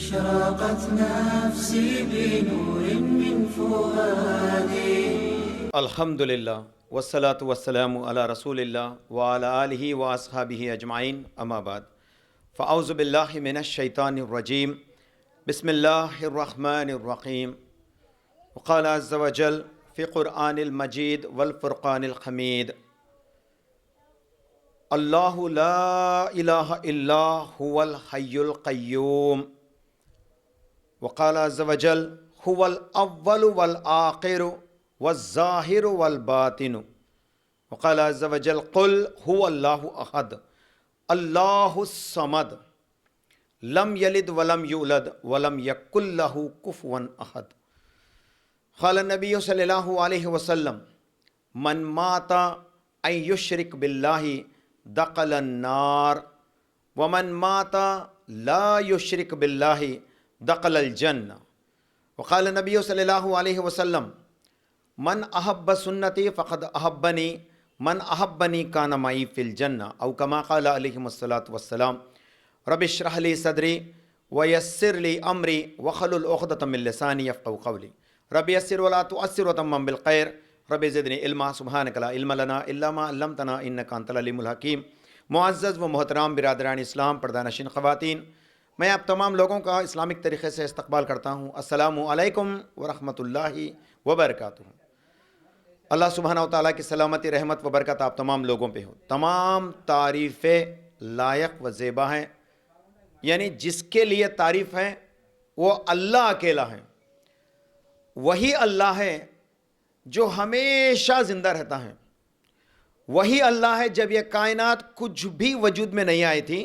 أشرقت نفسي بنور من فؤادي. الحمد للہ والصلاة والسلام علی رسول اللہ وعلی آلہ واصحابہ اجمعین، اما بعد، فاعوذ باللہ من الشیطان الرجیم، بسم اللہ الرحمن الرحیم. وقال عز وجل فی قرآن المجید والفرقان الحمید، اللہ لا الہ الا هو الحی القیوم. وقال عز وجل هو الاول والآخر والظاہر والباطن. وقال عز وجل قل هو اللہ احد اللہ الصمد لم یلد ولم یولد ولم یکن لہ کفوا احد. قال النبی صلی اللہ علیہ وسلم من مات ان یشرک باللہ دخل النار ومن مات لا یشرک باللہ دخل الجنہ. وقال النبی صلی اللہ علیہ وسلم من احب سنتی فقد احبنی من احبنی کان معی فی الجنہ، او کما قال علیہ الصلاۃ والسلام. رب اشرح لی صدری ویسر لی امری واحلل عقدۃ من لسانی یفقهوا قولی. رب یسر ولا تعسر وتمم بالخیر. رب زدنی علما سبحانک لا علم لنا الا ما علمتنا انک انت العلیم الحکیم. معزز و محترام برادران اسلام، پردہ نشین خواتین، میں آپ تمام لوگوں کا اسلامک طریقے سے استقبال کرتا ہوں. السلام علیکم ورحمۃ اللہ وبرکاتہ. اللہ سبحانہ و تعالیٰ کی سلامتی، رحمت و برکت آپ تمام لوگوں پہ ہو. تمام تعریفیں لائق و زیبا ہیں، یعنی جس کے لیے تعریف ہے وہ اللہ اکیلا ہے. وہی اللہ ہے جو ہمیشہ زندہ رہتا ہے. وہی اللہ ہے جب یہ کائنات کچھ بھی وجود میں نہیں آئی تھی،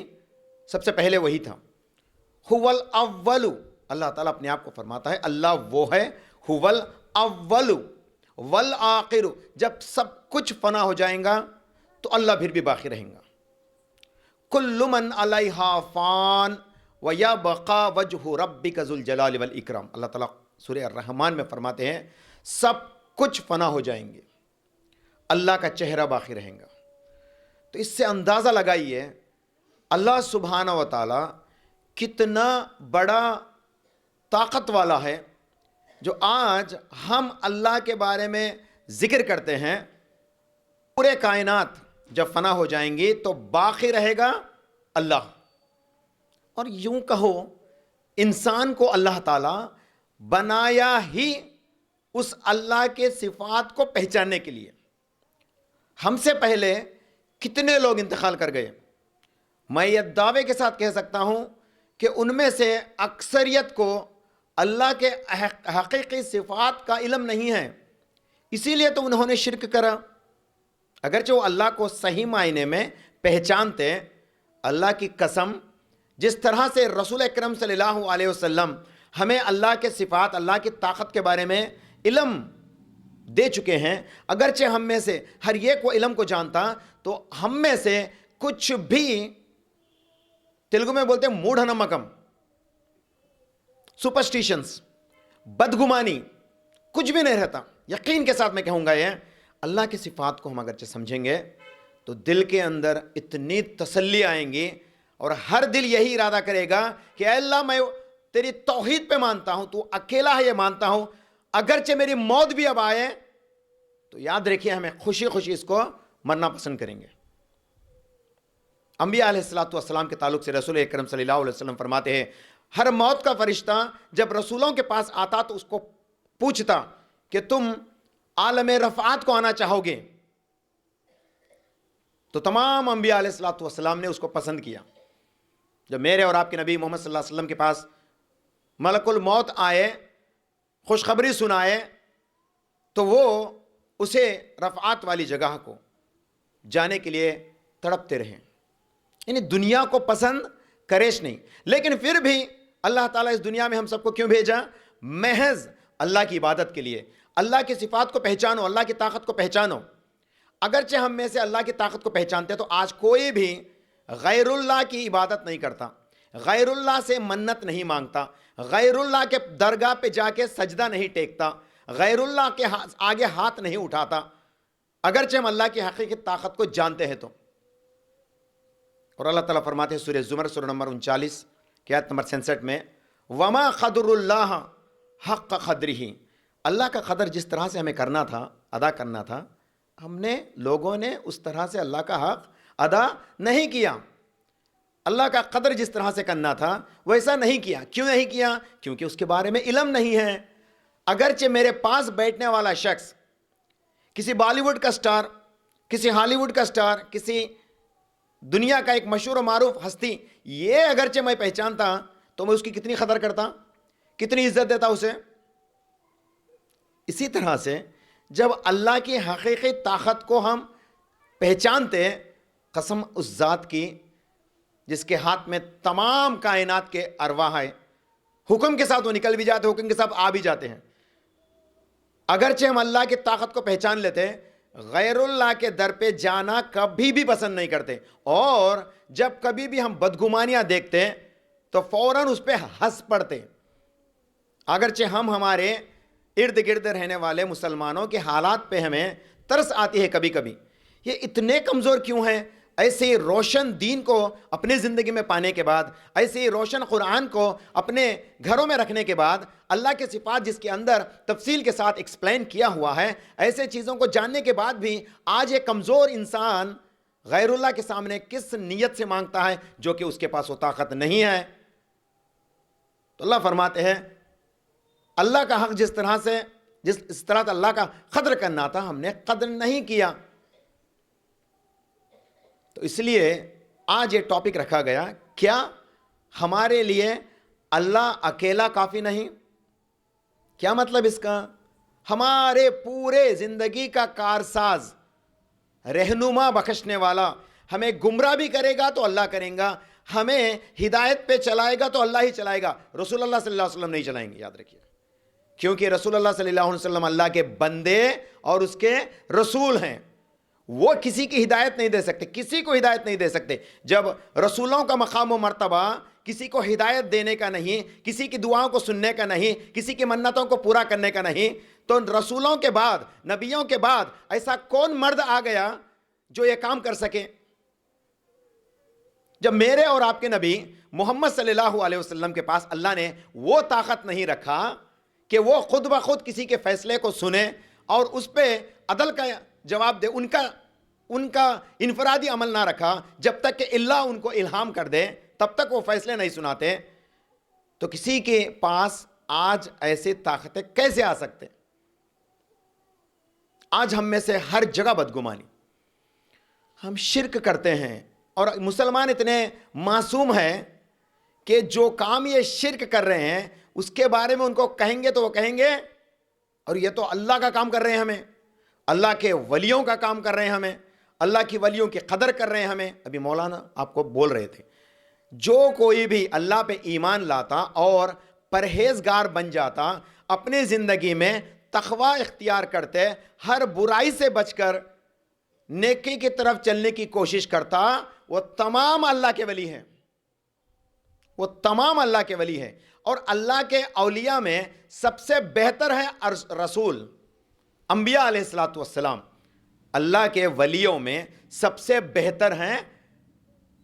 سب سے پہلے وہی تھا. هو الاول، اللہ تعالیٰ اپنے آپ کو فرماتا ہے اللہ وہ ہے هو الاول والآخر. جب سب کچھ فنا ہو جائیں گا تو اللہ پھر بھی باقی رہیں گا. کل من علیہا فان ویبقی وجہ ربک ذو الجلال والاکرام. اللہ تعالیٰ سورہ الرحمن میں فرماتے ہیں سب کچھ فنا ہو جائیں گے، اللہ کا چہرہ باقی رہیں گا. تو اس سے اندازہ لگائیے اللہ سبحانہ و تعالیٰ کتنا بڑا طاقت والا ہے، جو آج ہم اللہ کے بارے میں ذکر کرتے ہیں. پورے کائنات جب فنا ہو جائیں گی تو باقی رہے گا اللہ. اور یوں کہو انسان کو اللہ تعالیٰ بنایا ہی اس اللہ کے صفات کو پہچاننے کے لیے. ہم سے پہلے کتنے لوگ انتقال کر گئے. میں یہ دعوے کے ساتھ کہہ سکتا ہوں کہ ان میں سے اکثریت کو اللہ کے حقیقی صفات کا علم نہیں ہے، اسی لیے تو انہوں نے شرک کرا. اگرچہ وہ اللہ کو صحیح معنی میں پہچانتے. اللہ کی قسم، جس طرح سے رسول اکرم صلی اللہ علیہ وسلم ہمیں اللہ کے صفات، اللہ کی طاقت کے بارے میں علم دے چکے ہیں، اگرچہ ہم میں سے ہر ایک وہ علم کو جانتا تو ہم میں سے کچھ بھی، تیلگو میں بولتے ہیں موڑھا نمکم، سپرسٹیشنز، بدگمانی، کچھ بھی نہیں رہتا. یقین کے ساتھ میں کہوں گا یہ اللہ کی صفات کو ہم اگرچہ سمجھیں گے تو دل کے اندر اتنی تسلی آئیں گی، اور ہر دل یہی ارادہ کرے گا کہ اے اللہ میں تیری توحید پہ مانتا ہوں، تو اکیلا ہے یہ مانتا ہوں. اگرچہ میری موت بھی اب آئے تو یاد رکھیے ہمیں خوشی خوشی اس کو مرنا پسند کریں گے. انبیاء علیہ السلام کے تعلق سے رسول اکرم صلی اللہ علیہ وسلم فرماتے ہیں ہر موت کا فرشتہ جب رسولوں کے پاس آتا تو اس کو پوچھتا کہ تم عالم رفعات کو آنا چاہو گے؟ تو تمام انبیاء علیہ السلام نے اس کو پسند کیا. جب میرے اور آپ کے نبی محمد صلی اللہ علیہ وسلم کے پاس ملک الموت آئے، خوشخبری سنائے، تو وہ اسے رفعات والی جگہ کو جانے کے لیے تڑپتے رہے. یعنی دنیا کو پسند کریش نہیں، لیکن پھر بھی اللہ تعالیٰ اس دنیا میں ہم سب کو کیوں بھیجا؟ محض اللہ کی عبادت کے لیے. اللہ کی صفات کو پہچانو، اللہ کی طاقت کو پہچانو. اگرچہ ہم میں سے اللہ کی طاقت کو پہچانتے تو آج کوئی بھی غیر اللہ کی عبادت نہیں کرتا، غیر اللہ سے منت نہیں مانگتا، غیر اللہ کے درگاہ پہ جا کے سجدہ نہیں ٹیکتا، غیر اللہ کے آگے ہاتھ نہیں اٹھاتا، اگرچہ ہم اللہ کی حقیقی طاقت کو جانتے ہیں تو. اور اللہ تعالیٰ فرماتے ہیں سورہ زمر سورہ نمبر 39 کی آیت نمبر 66 میں وما قدر اللہ حق قدرہ، اللہ کا قدر جس طرح سے ہمیں کرنا تھا، ادا کرنا تھا، ہم نے لوگوں نے اس طرح سے اللہ کا حق ادا نہیں کیا۔ اللہ کا قدر جس طرح سے کرنا تھا ویسا نہیں کیا۔ کیوں نہیں کیا؟ کیونکہ اس کے بارے میں علم نہیں ہے۔ اگرچہ میرے پاس بیٹھنے والا شخص کسی بالی ووڈ کا سٹار، کسی ہالی ووڈ کا سٹار، کسی دنیا کا ایک مشہور و معروف ہستی، یہ اگرچہ میں پہچانتا تو میں اس کی کتنی قدر کرتا، کتنی عزت دیتا اسے۔ اسی طرح سے جب اللہ کی حقیقی طاقت کو ہم پہچانتے، قسم اس ذات کی جس کے ہاتھ میں تمام کائنات کے ارواح ہے، حکم کے ساتھ وہ نکل بھی جاتے، حکم کے ساتھ آ بھی جاتے ہیں۔ اگرچہ ہم اللہ کی طاقت کو پہچان لیتے، غیر اللہ کے در پہ جانا کبھی بھی پسند نہیں کرتے، اور جب کبھی بھی ہم بدگمانیاں دیکھتے تو فوراً اس پہ ہنس پڑتے۔ اگرچہ ہم ہمارے ارد گرد رہنے والے مسلمانوں کے حالات پہ ہمیں ترس آتی ہے کبھی کبھی، یہ اتنے کمزور کیوں ہیں؟ ایسے ہی روشن دین کو اپنے زندگی میں پانے کے بعد، ایسے ہی روشن قرآن کو اپنے گھروں میں رکھنے کے بعد، اللہ کے صفات جس کے اندر تفصیل کے ساتھ ایکسپلین کیا ہوا ہے، ایسے چیزوں کو جاننے کے بعد بھی آج ایک کمزور انسان غیر اللہ کے سامنے کس نیت سے مانگتا ہے جو کہ اس کے پاس وہ طاقت نہیں ہے؟ تو اللہ فرماتے ہیں اللہ کا حق جس طرح سے اللہ کا قدر کرنا تھا ہم نے قدر نہیں کیا۔ تو اس لیے آج یہ ٹاپک رکھا گیا، کیا ہمارے لیے اللہ اکیلا کافی نہیں؟ کیا مطلب اس کا؟ ہمارے پورے زندگی کا کارساز، رہنما، بخشنے والا، ہمیں گمراہ بھی کرے گا تو اللہ کریں گا، ہمیں ہدایت پہ چلائے گا تو اللہ ہی چلائے گا، رسول اللہ صلی اللہ علیہ وسلم نہیں چلائیں گے، یاد رکھیے، کیونکہ رسول اللہ صلی اللہ علیہ وسلم اللہ کے بندے اور اس کے رسول ہیں۔ وہ کسی کی ہدایت نہیں دے سکتے، کسی کو ہدایت نہیں دے سکتے۔ جب رسولوں کا مقام و مرتبہ کسی کو ہدایت دینے کا نہیں، کسی کی دعاؤں کو سننے کا نہیں، کسی کی منتوں کو پورا کرنے کا نہیں، تو رسولوں کے بعد، نبیوں کے بعد ایسا کون مرد آ گیا جو یہ کام کر سکے؟ جب میرے اور آپ کے نبی محمد صلی اللہ علیہ وسلم کے پاس اللہ نے وہ طاقت نہیں رکھا کہ وہ خود بخود کسی کے فیصلے کو سنے اور اس پہ عدل کا جواب دے، ان کا انفرادی عمل نہ رکھا، جب تک کہ اللہ ان کو الہام کر دے تب تک وہ فیصلے نہیں سناتے، تو کسی کے پاس آج ایسے طاقتیں کیسے آ سکتے؟ آج ہم میں سے ہر جگہ بدگمانی، ہم شرک کرتے ہیں، اور مسلمان اتنے معصوم ہیں کہ جو کام یہ شرک کر رہے ہیں اس کے بارے میں ان کو کہیں گے تو وہ کہیں گے اور یہ تو اللہ کا کام کر رہے ہیں، ہمیں اللہ کے ولیوں کا کام کر رہے ہیں، ہمیں اللہ کی ولیوں کی قدر کر رہے ہیں ہمیں۔ ابھی مولانا آپ کو بول رہے تھے، جو کوئی بھی اللہ پہ ایمان لاتا اور پرہیزگار بن جاتا، اپنی زندگی میں تقوی اختیار کرتے، ہر برائی سے بچ کر نیکی کی طرف چلنے کی کوشش کرتا، وہ تمام اللہ کے ولی ہیں، وہ تمام اللہ کے ولی ہیں۔ اور اللہ کے اولیاء میں سب سے بہتر ہے رسول، انبیاء علیہ الصلوۃ والسلام۔ اللہ کے ولیوں میں سب سے بہتر ہیں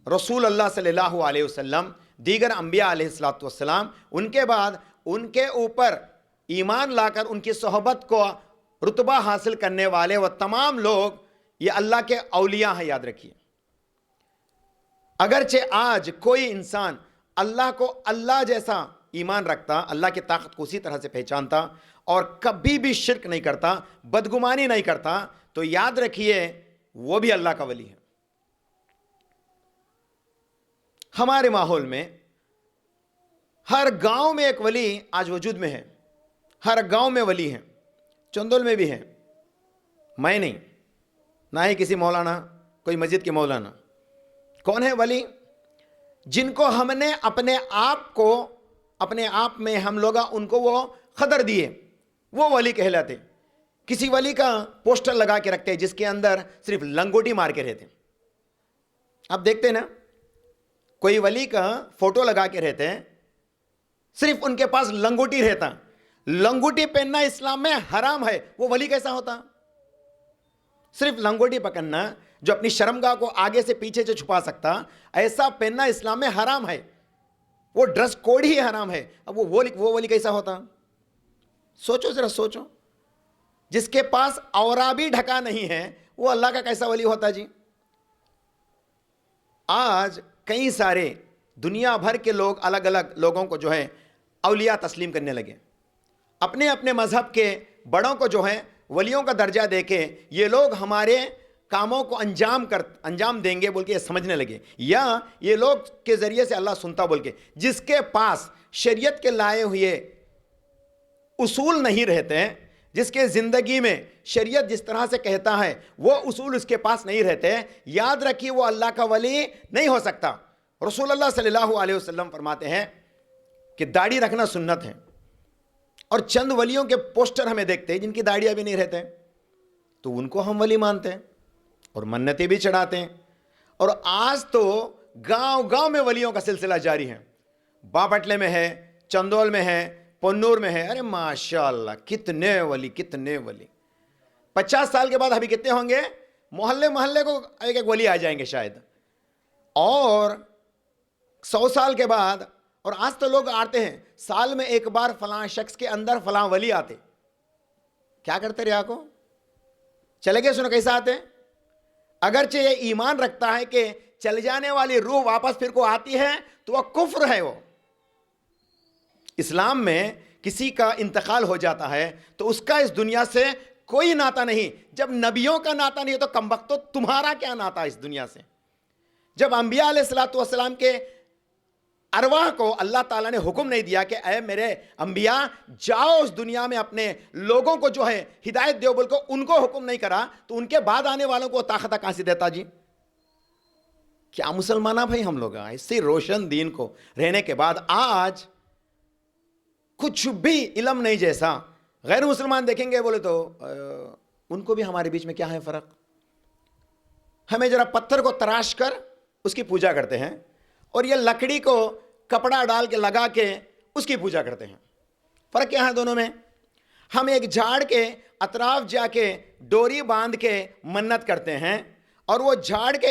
رسول اللہ صلی اللہ علیہ وسلم، دیگر انبیاء علیہ الصلوۃ والسلام، ان کے بعد ان کے اوپر ایمان لا کر ان کی صحبت کو رتبہ حاصل کرنے والے وہ تمام لوگ یہ اللہ کے اولیاء ہیں، یاد رکھیے۔ اگرچہ آج کوئی انسان اللہ کو اللہ جیسا ایمان رکھتا، اللہ کی طاقت کو اسی طرح سے پہچانتا اور کبھی بھی شرک نہیں کرتا، بدگمانی نہیں کرتا، تو یاد رکھیے وہ بھی اللہ کا ولی ہے۔ ہمارے ماحول میں ہر گاؤں میں ایک ولی آج وجود میں ہے، ہر گاؤں میں ولی ہیں، چندول میں بھی ہیں، میں نہیں، نہ ہی کسی مولانا، کوئی مسجد کے مولانا۔ کون ہے ولی؟ جن کو ہم نے اپنے آپ میں ہم لوگ ان کو وہ قدر دیے، وہ ولی کہلاتے۔ کسی ولی کا پوسٹر لگا کے رکھتے جس کے اندر صرف لنگوٹی مار کے رہتے، آپ دیکھتے ہیں نا، کوئی ولی کا فوٹو لگا کے رہتے ہیں، صرف ان کے پاس لنگوٹی رہتا۔ لنگوٹی پہننا اسلام میں حرام ہے، وہ ولی کیسا ہوتا؟ صرف لنگوٹی پکڑنا جو اپنی شرمگاہ کو آگے سے پیچھے سے چھپا سکتا، ایسا پہننا اسلام میں حرام ہے۔ وہ ڈریس کوڈ ہی حرام ہے. اب وہ ولی کیسا ہوتا؟ سوچو ذرا سوچو. جس کے پاس اورا بھی ڈھکا نہیں ہے وہ اللہ کا کیسا ولی ہوتا جی؟ آج کئی سارے دنیا بھر کے لوگ الگ الگ لوگوں کو جو ہے اولیاء تسلیم کرنے لگے. اپنے اپنے مذہب کے بڑوں کو جو ہے ولیوں کا درجہ دے کے یہ لوگ ہمارے کاموں کو انجام دیں گے بول کے یہ سمجھنے لگے, یا یہ لوگ کے ذریعے سے اللہ سنتا بول کے. جس کے پاس شریعت کے لائے ہوئے اصول نہیں رہتے ہیں, جس کے زندگی میں شریعت جس طرح سے کہتا ہے وہ اصول اس کے پاس نہیں رہتے, یاد رکھیے وہ اللہ کا ولی نہیں ہو سکتا. رسول اللہ صلی اللہ علیہ وسلم فرماتے ہیں کہ داڑھی رکھنا سنت ہے, اور چند ولیوں کے پوسٹر ہمیں دیکھتے ہیں جن کی داڑھیاں بھی نہیں رہتے, تو ان کو ہم ولی مانتے ہیں اور منتیں بھی چڑھاتے ہیں. اور آج تو گاؤں گاؤں میں ولیوں کا سلسلہ جاری ہے. باپٹلے میں ہے, چندول میں ہے, پنور میں ہے. ارے ماشاءاللہ کتنے ولی کتنے ولی. 50 سال کے بعد ابھی کتنے ہوں گے؟ محلے محلے کو ایک ایک ولی آ جائیں گے شاید. اور 100 سال کے بعد, اور آج تو لوگ آتے ہیں سال میں ایک بار فلاں شخص کے اندر فلاں ولی آتے. کیا کرتے رہا کو چلے گئے. سنو کیسا آتے ہیں. اگرچہ یہ ایمان رکھتا ہے کہ چل جانے والی روح واپس پھر کو آتی ہے تو وہ کفر ہے. وہ اسلام میں کسی کا انتقال ہو جاتا ہے تو اس کا اس دنیا سے کوئی ناتا نہیں. جب نبیوں کا ناتا نہیں ہے تو کمبختو تمہارا کیا ناتا اس دنیا سے؟ جب انبیاء علیہ الصلوۃ والسلام کے ارواح کو اللہ تعالیٰ نے حکم نہیں دیا کہ اے میرے انبیاء جاؤ اس دنیا میں اپنے لوگوں کو جو ہے ہدایت دیو بول کو ان کو حکم نہیں کرا, تو ان کے بعد آنے والوں کو طاقت کہاں سے دیتا جی؟ کیا مسلمانہ بھائی ہم لوگ ایسے روشن دین کو رہنے کے بعد آج کچھ بھی علم نہیں جیسا. غیر مسلمان دیکھیں گے بولے تو ان کو بھی ہمارے بیچ میں کیا ہے فرق؟ ہمیں ذرا پتھر کو تراش کر اس کی پوجا کرتے ہیں, اور یہ لکڑی کو کپڑا ڈال کے لگا کے اس کی پوجا کرتے ہیں. فرق کیا ہے دونوں میں؟ ہم ایک جھاڑ کے اطراف جا کے ڈوری باندھ کے منت کرتے ہیں, اور وہ جھاڑ کے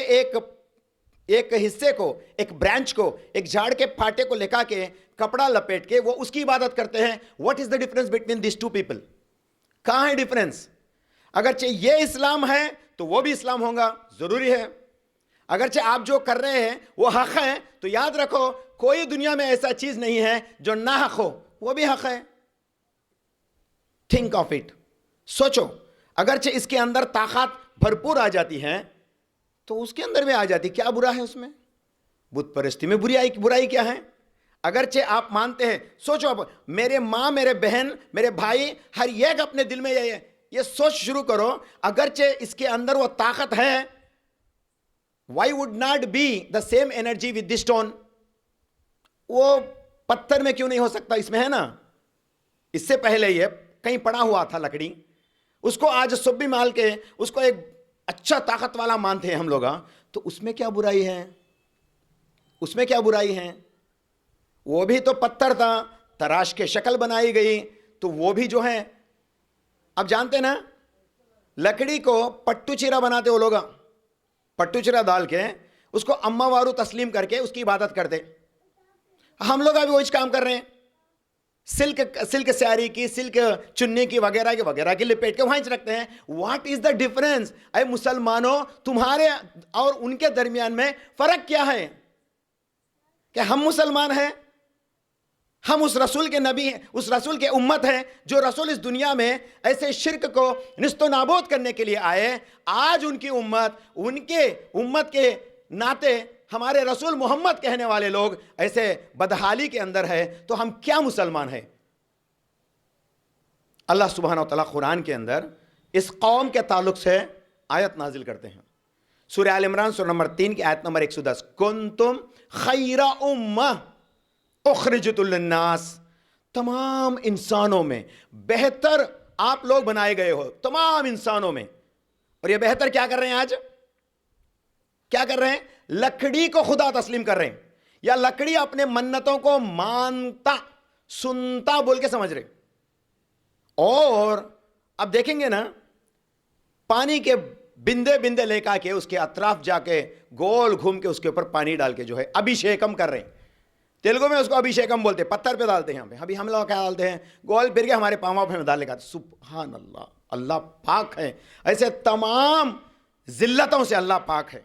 ایک حصے کو, ایک برانچ کو, ایک جھاڑ کے پھاٹے کو لکھا کے کپڑا لپیٹ کے وہ اس کی عبادت کرتے ہیں. What is the difference between these two people? کہاں ہے ڈفرنس؟ اگرچہ یہ اسلام ہے تو وہ بھی اسلام ہوگا, ضروری ہے. اگرچہ آپ جو کر رہے ہیں وہ حق ہے, تو یاد رکھو کوئی دنیا میں ایسا چیز نہیں ہے جو نہ حق ہو, وہ بھی حق ہے. تھنک آف اٹ, سوچو. اگرچہ اس کے اندر طاقت بھرپور آ جاتی ہے تو اس کے اندر بھی آ جاتی, کیا برا ہے اس میں؟ بت پرستی میں برائی کیا ہے؟ اگرچہ آپ مانتے ہیں, سوچو اب میرے ماں, میرے بہن, میرے بھائی, ہر ایک اپنے دل میں یہ سوچ شروع کرو, اگرچہ اس کے اندر وہ طاقت ہے, why would not be the same energy with this stone؟ وہ پتھر میں کیوں نہیں ہو سکتا؟ اس میں ہے نا. اس سے پہلے یہ کہیں پڑا ہوا تھا لکڑی, اس کو آج سبھی مال کے اس کو ایک اچھا طاقت والا مانتے ہیں ہم لوگ, تو اس میں کیا برائی ہے؟ اس میں کیا برائی ہے؟ وہ بھی تو پتھر تھا, تراش کے شکل بنائی گئی, تو وہ بھی جو ہے اب جانتے نا لکڑی کو پٹو چیرا بناتے وہ لوگ, پٹو چیرا ڈال کے اس کو اما وارو تسلیم کر کے اس کی عبادت کرتے. ہم لوگ ابھی وہی کام کر رہے ہیں, سلک سیاری کی, سلک چنی کی وغیرہ کی لپیٹ کے وہیں رکھتے ہیں. What is the difference? اے مسلمانوں, تمہارے اور ان کے درمیان میں فرق کیا ہے؟ کہ ہم مسلمان ہیں, ہم اس رسول کے نبی ہیں, اس رسول کے امت ہیں, جو رسول اس دنیا میں ایسے شرک کو نست و نابود کرنے کے لیے آئے. آج ان کی امت کے ناطے ہمارے رسول محمد کہنے والے لوگ ایسے بدحالی کے اندر ہے, تو ہم کیا مسلمان ہیں؟ اللہ سبحانہ و تعالیٰ قرآن کے اندر اس قوم کے تعلق سے آیت نازل کرتے ہیں. سورہ آل عمران سورہ نمبر 3 کی آیت نمبر 110, کنتم خیر امہ اخرجت للناس, تمام انسانوں میں بہتر آپ لوگ بنائے گئے ہو, تمام انسانوں میں. اور یہ بہتر کیا کر رہے ہیں آج؟ کیا کر رہے ہیں؟ لکڑی کو خدا تسلیم کر رہے ہیں, یا لکڑی اپنے منتوں کو مانتا سنتا بول کے سمجھ رہے. اور اب دیکھیں گے نا, پانی کے بندے لے کے اس کے اطراف جا کے گول گھوم کے اس کے اوپر پانی ڈال کے جو ہے ابھیشیکم کر رہے ہیں. تیلگو میں اس کو ابھیشیکم بولتے ہیں، پتھر پہ ڈالتے ہیں. یہاں پہ ابھی ہم لوگ کیا ڈالتے ہیں؟ گول پھر کے ہمارے پاؤں پہ ڈال لے. سبحان اللہ، اللہ پاک ہے، ایسے تمام ذلتوں سے اللہ پاک ہے.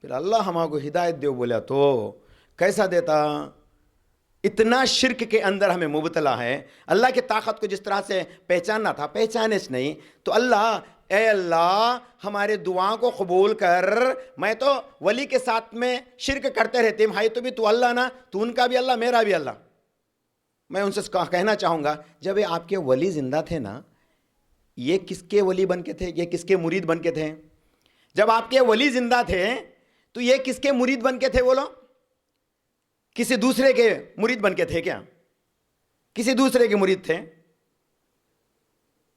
پھر اللہ ہمارے کو ہدایت دیو بولا تو کیسا دیتا؟ اتنا شرک کے اندر ہمیں مبتلا ہے. اللہ کی طاقت کو جس طرح سے پہچاننا تھا پہچانے سے نہیں. تو اللہ، اے اللہ ہمارے دعاؤں کو قبول کر. میں تو ولی کے ساتھ میں شرک کرتے رہتے ہیں، بھائی تو بھی تو اللہ نا، تو ان کا بھی اللہ میرا بھی اللہ. میں ان سے کہنا چاہوں گا، جب یہ آپ کے ولی زندہ تھے نا، یہ کس کے ولی بن کے تھے؟ یہ کس کے مرید بن کے تھے؟ جب آپ کے ولی زندہ تھے تو یہ کس کے مرید بن کے تھے؟ بولو، کسی دوسرے کے مرید بن کے تھے کیا؟ کسی دوسرے کے مرید تھے؟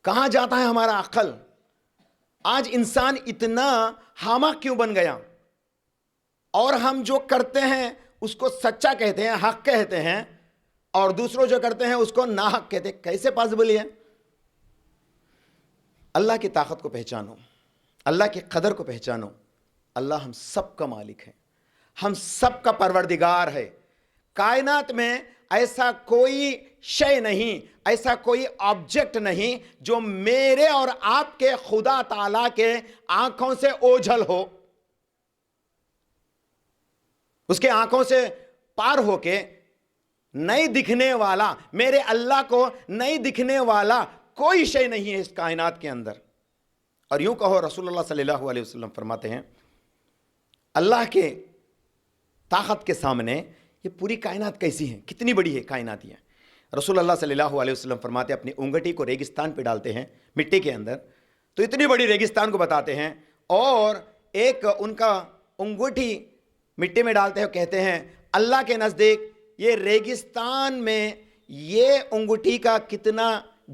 کہاں جاتا ہے ہمارا عقل؟ آج انسان اتنا حامق کیوں بن گیا؟ اور ہم جو کرتے ہیں اس کو سچا کہتے ہیں، حق کہتے ہیں، اور دوسروں جو کرتے ہیں اس کو ناحق کہتے ہیں. کیسے پاسبل ہے؟ اللہ کی طاقت کو پہچانو، اللہ کی قدر کو پہچانو. اللہ ہم سب کا مالک ہے، ہم سب کا پروردگار ہے. کائنات میں ایسا کوئی شے نہیں، ایسا کوئی آبجیکٹ نہیں جو میرے اور آپ کے خدا تعالیٰ کے آنکھوں سے اوجھل ہو، اس کے آنکھوں سے پار ہو کے نہیں دکھنے والا، میرے اللہ کو نہیں دکھنے والا کوئی شے نہیں ہے اس کائنات کے اندر. اور یوں کہو، رسول اللہ صلی اللہ علیہ وسلم فرماتے ہیں، اللہ کے طاقت کے سامنے یہ پوری کائنات کیسی ہے، کتنی بڑی ہے کائنات یہ. رسول اللہ صلی اللہ علیہ وسلم فرماتے ہیں، اپنی انگٹی کو ریگستان پہ ڈالتے ہیں مٹی کے اندر، تو اتنی بڑی ریگستان کو بتاتے ہیں، اور ایک ان کا انگوٹھی مٹی میں ڈالتے ہیں، کہتے ہیں اللہ کے نزدیک یہ ریگستان میں یہ انگوٹھی کا کتنا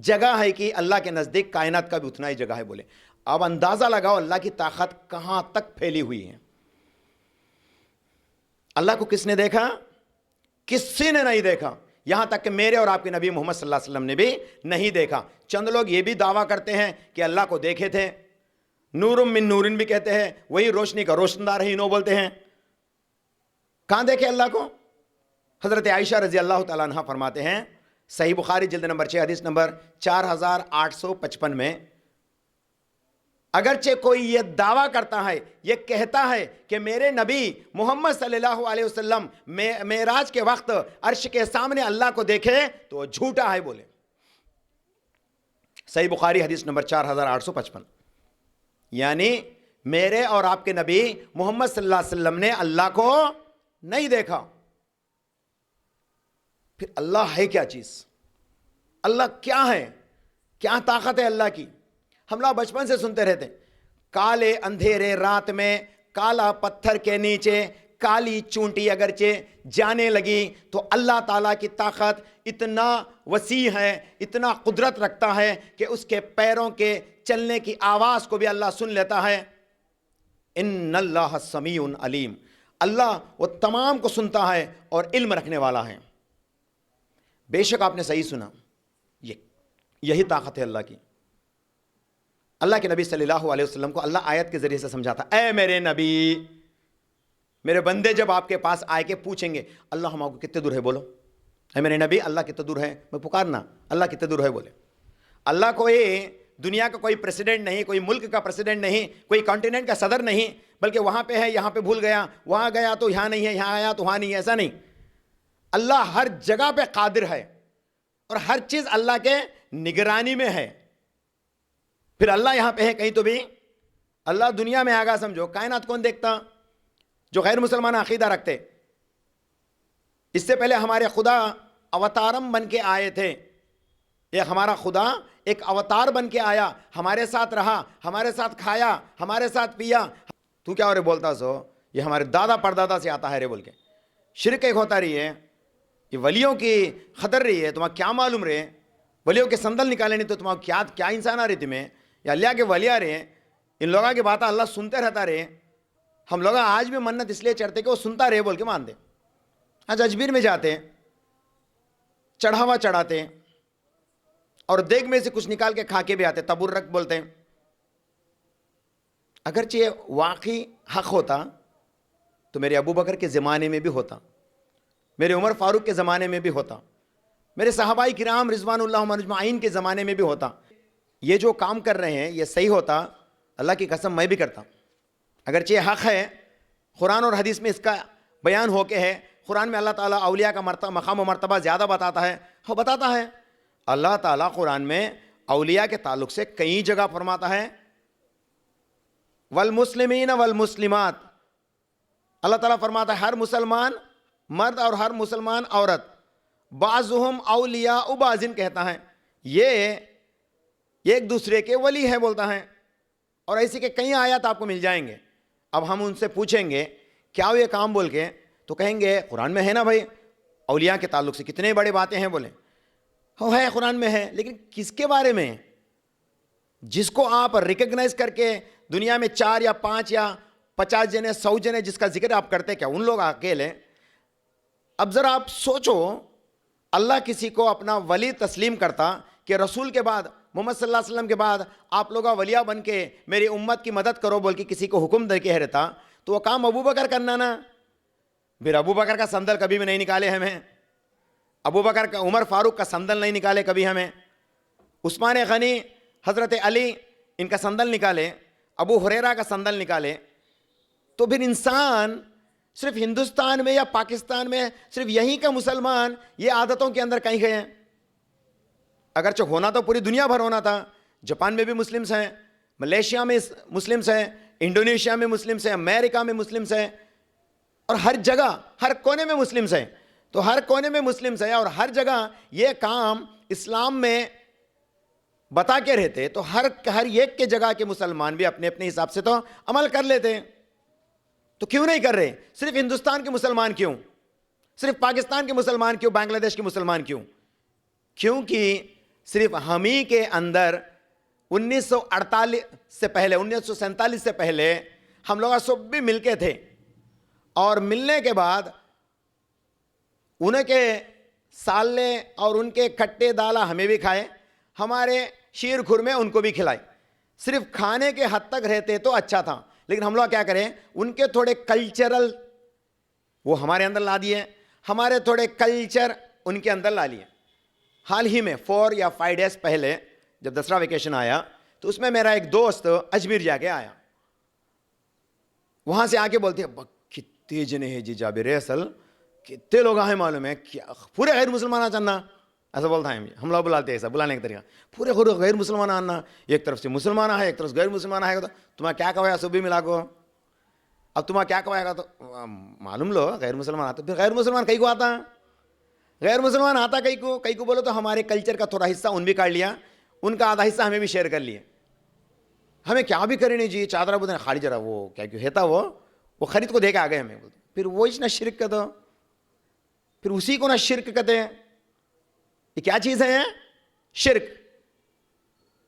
جگہ ہے کہ اللہ کے نزدیک کائنات کا بھی اتنا ہی جگہ ہے. بولے اب اندازہ لگاؤ اللہ کی طاقت کہاں تک پھیلی ہوئی ہے. اللہ کو کس نے دیکھا؟ کسی نے نہیں دیکھا، یہاں تک کہ میرے اور آپ کے نبی محمد صلی اللہ علیہ وسلم نے بھی نہیں دیکھا. چند لوگ یہ بھی دعویٰ کرتے ہیں کہ اللہ کو دیکھے تھے، نورم من نورن بھی کہتے ہیں، وہی روشنی کا روشندار ہی نو بولتے ہیں. کہاں دیکھے اللہ کو؟ حضرت عائشہ رضی اللہ تعالیٰ عنہ فرماتے ہیں، صحیح بخاری جلد نمبر 6 حدیث نمبر 4855 میں، اگرچہ کوئی یہ دعویٰ کرتا ہے، یہ کہتا ہے کہ میرے نبی محمد صلی اللہ علیہ وسلم معراج کے وقت عرش کے سامنے اللہ کو دیکھے، تو وہ جھوٹا ہے. بولے صحیح بخاری حدیث نمبر 4855. یعنی میرے اور آپ کے نبی محمد صلی اللہ علیہ وسلم نے اللہ کو نہیں دیکھا. پھر اللہ ہے کیا چیز؟ اللہ کیا ہے؟ کیا طاقت ہے اللہ کی؟ ہم لوگ بچپن سے سنتے رہتے ہیں، کالے اندھیرے رات میں کالا پتھر کے نیچے کالی چونٹی اگرچہ جانے لگی تو اللہ تعالیٰ کی طاقت اتنا وسیع ہے، اتنا قدرت رکھتا ہے کہ اس کے پیروں کے چلنے کی آواز کو بھی اللہ سن لیتا ہے. ان اللہ سمیع علیم، اللہ وہ تمام کو سنتا ہے اور علم رکھنے والا ہے. بے شک آپ نے صحیح سنا، یہی طاقت ہے اللہ کی. اللہ کے نبی صلی اللہ علیہ وسلم کو اللہ آیت کے ذریعے سے سمجھاتا، اے میرے نبی، میرے بندے جب آپ کے پاس آئے کے پوچھیں گے اللہ ہم آپ کو کتنے دور ہے، بولو اے میرے نبی اللہ کتنے دور ہے، میں پکارنا اللہ کتنے دور ہے. بولے اللہ کوئی دنیا کا کوئی پریسیڈنٹ نہیں، کوئی ملک کا پریسیڈنٹ نہیں، کوئی کانٹیننٹ کا صدر نہیں، بلکہ وہاں پہ ہے یہاں پہ بھول گیا، وہاں گیا تو یہاں نہیں ہے، یہاں آیا تو وہاں نہیں ہے، ایسا نہیں. اللہ ہر جگہ پہ قادر ہے اور ہر چیز اللہ کے نگرانی میں ہے. پھر اللہ یہاں پہ ہے کہیں تو بھی اللہ دنیا میں آگا. سمجھو کائنات کون دیکھتا؟ جو غیر مسلمان عقیدہ رکھتے. اس سے پہلے ہمارے خدا اوتارم بن کے آئے تھے. یہ ہمارا خدا ایک اوتار بن کے آیا، ہمارے ساتھ رہا، ہمارے ساتھ کھایا، ہمارے ساتھ پیا. تو کیا رے بولتا سو یہ ہمارے دادا پردادا سے آتا ہے رے بول کے. شرک ایک ہوتا رہی ہے، یہ ولیوں کی خطر رہی ہے. تمہیں کیا معلوم رہے؟ ولیوں کے سندل نکالے نہیں تو تمہیں کیا انسان آ رہی تمہیں؟ یا اللہ کے ولی آ رہے، ان لوگوں کی باتیں اللہ سنتے رہتا رہے. ہم لوگ آج بھی منت اس لیے چڑھتے کہ وہ سنتا رہے بول کے مانتے. آج اجمیر میں جاتے چڑھاوا چڑھاتے اور دیگ میں سے کچھ نکال کے کھا کے بھی آتے، تبرک بولتے ہیں. اگرچہ واقعی حق ہوتا تو میرے ابو بکر کے زمانے میں بھی ہوتا، میرے عمر فاروق کے زمانے میں بھی ہوتا, میرے صحابہ کرام رضوان اللہ اجمعین کے زمانے میں بھی ہوتا. یہ جو کام کر رہے ہیں یہ صحیح ہوتا, اللہ کی قسم میں بھی کرتا. اگرچہ یہ حق ہے, قرآن اور حدیث میں اس کا بیان ہو کے ہے. قرآن میں اللہ تعالیٰ اولیاء کا مقام و مرتبہ زیادہ بتاتا ہے. وہ بتاتا ہے اللہ تعالیٰ قرآن میں اولیاء کے تعلق سے کئی جگہ فرماتا ہے والمسلمین والمسلمات. اللہ تعالیٰ فرماتا ہے ہر مسلمان مرد اور ہر مسلمان عورت بعضهم اولیاء بعض کہتا ہے, یہ ایک دوسرے کے ولی ہے بولتا ہے. اور ایسی کہ کئی آیات آپ کو مل جائیں گے. اب ہم ان سے پوچھیں گے کیا یہ کام بول کے, تو کہیں گے قرآن میں ہے نا بھائی, اولیاء کے تعلق سے کتنے بڑے باتیں ہیں. بولیں ہو ہے قرآن میں ہے, لیکن کس کے بارے میں؟ جس کو آپ ریکگنائز کر کے دنیا میں 4 یا 5 یا 50 جنے 100 جنے جس کا ذکر آپ کرتے, کیا ان لوگ اکیلے؟ اب ذرا آپ سوچو, اللہ کسی کو اپنا ولی تسلیم کرتا کہ رسول کے بعد محمد صلی اللہ علیہ وسلم کے بعد آپ لوگ اولیاء بن کے میری امت کی مدد کرو بول کے کسی کو حکم دے کے رہتا, تو وہ کام ابو بکر کرنا نا. پھر ابو بکر کا صندل کبھی بھی نہیں نکالے ہمیں, ابو بکر کا عمر فاروق کا صندل نہیں نکالے کبھی ہمیں, عثمان غنی حضرت علی ان کا صندل نکالے, ابو ہریرہ کا صندل نکالے. تو پھر انسان صرف ہندوستان میں یا پاکستان میں صرف یہیں کا مسلمان یہ عادتوں کے اندر کہیں گئے ہیں. اگرچہ ہونا تو پوری دنیا بھر ہونا تھا. جاپان میں بھی مسلمس ہیں, ملیشیا میں مسلمس ہیں, انڈونیشیا میں مسلمس ہیں, امریکہ میں مسلمس ہیں, اور ہر جگہ ہر کونے میں مسلمس ہیں. تو ہر کونے میں مسلمس ہیں اور ہر جگہ یہ کام اسلام میں بتا کے رہتے, تو ہر ایک کے جگہ کے مسلمان بھی اپنے اپنے حساب سے تو عمل کر لیتے. تو کیوں نہیں کر رہے؟ صرف ہندوستان کے مسلمان کیوں, صرف پاکستان کے مسلمان کیوں, بنگلہ دیش کے مسلمان کیوں؟ کیونکہ صرف ہم ہی کے اندر 1948 سے پہلے 1947 سے پہلے ہم لوگ سب بھی مل کے تھے, اور ملنے کے بعد ان کے سالے اور ان کے کھٹے دالا ہمیں بھی کھائے, ہمارے شیر خورمے ان کو بھی کھلائے. صرف کھانے کے حد تک رہتے تو اچھا تھا, لیکن ہم لوگ کیا کریں, ان کے تھوڑے کلچرل وہ ہمارے اندر لا دیے, ہمارے تھوڑے کلچر ان کے اندر لا لیے. حال ہی میں 4 یا 5 ڈیز پہلے جب دسہرہ ویکیشن آیا, تو اس میں میرا ایک دوست اجمیر جا کے آیا. وہاں سے آ کے بولتے ہیں کتنے جنے ہیں جی جابر, اصل کتنے لوگ ہیں معلوم ہے کیا, پورے غیر مسلمان آنا, ایسا بولتا ہے. ہم لوگ بلاتے ہیں ایسا بلانے کا طریقہ, پورے غیر مسلمان آنا, ایک طرف سے مسلمان ہے ایک طرف سے غیر مسلمان ہے. تو تمہیں کیا کہا صبح ملا کو, اب تمہیں کیا کہا گا, تو معلوم لو غیر مسلمان آتا. پھر غیر مسلمان کئی کو آتا, غیر مسلمان آتا کئی کو بولو تو ہمارے کلچر کا تھوڑا حصہ ان بھی کاٹ لیا, ان کا آدھا حصہ ہمیں بھی شیئر کر لیا. ہمیں کیا بھی کرے نہیں جی, چادر بولتے ہیں خالی جرا وہ کیا کیوں ہے, وہ خرید کو دے کے آ گئے ہمیں. پھر وہ نہ شرک کا دو, پھر اسی کو نہ شرک کہتے ہیں. یہ کیا چیز ہے شرک؟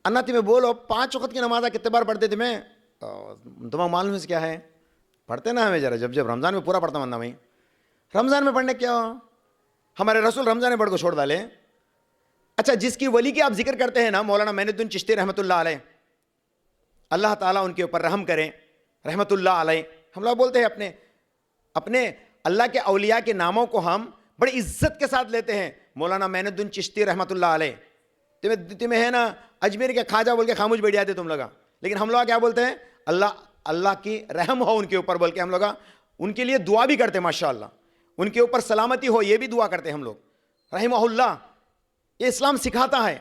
انا تمہیں بولو 5 وقت کی نماز کتنے بار پڑھتے تمہیں تمہیں معلوم ہے کیا ہے؟ پڑھتے نا ہمیں ذرا, جب رمضان میں پورا پڑھتا ہوں بھائی. رمضان میں پڑھنے کیا ہو, ہمارے رسول رمضان میں پڑھ کو چھوڑ ڈالے. اچھا جس کی ولی کی آپ ذکر کرتے ہیں نا, مولانا معین الدین چشتی رحمۃ اللہ علیہ, اللہ تعالیٰ ان کے اوپر رحم کریں, رحمۃ اللہ علیہ. ہم لوگ بولتے ہیں اپنے اللہ کے اولیاء کے ناموں کو ہم بڑی عزت کے ساتھ لیتے ہیں. مولانا معین الدین چشتی رحمۃ اللہ علیہ, تمہیں ہے نا اجمیر کے خواجہ بول کے خاموش بیٹھ جاتے تم لوگ, لیکن ہم لوگ کیا بولتے ہیں, اللہ کی رحم ہو ان کے اوپر بول کے ہم لوگ ان کے لیے دعا بھی کرتے ہیں. ماشاء اللہ ان کے اوپر سلامتی ہو یہ بھی دعا کرتے ہیں ہم لوگ, رحمہ اللہ. یہ اسلام سکھاتا ہے,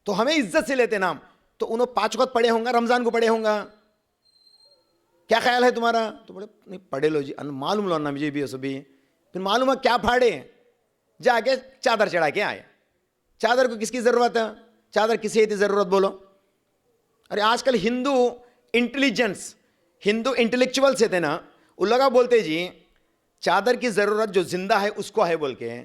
تو ہمیں عزت سے لیتے نام. تو انہوں 5 وقت پڑھے ہوں گا, رمضان کو پڑھے ہوں گا, کیا خیال ہے تمہارا؟ تو بولے نہیں پڑھے لو جی, معلوم لو نا مجھے بھی ایسا بھی. پھر معلوم ہے کیا پھاڑے, جا کے چادر چڑھا کے آئے. چادر کو کس کی ضرورت ہے؟ چادر کسی کی ضرورت بولو؟ ارے آج کل ہندو انٹلیکچوئل سے تھے نا, ان لوگ بولتے جی چادر کی ضرورت جو زندہ ہے اس کو ہے بول کے.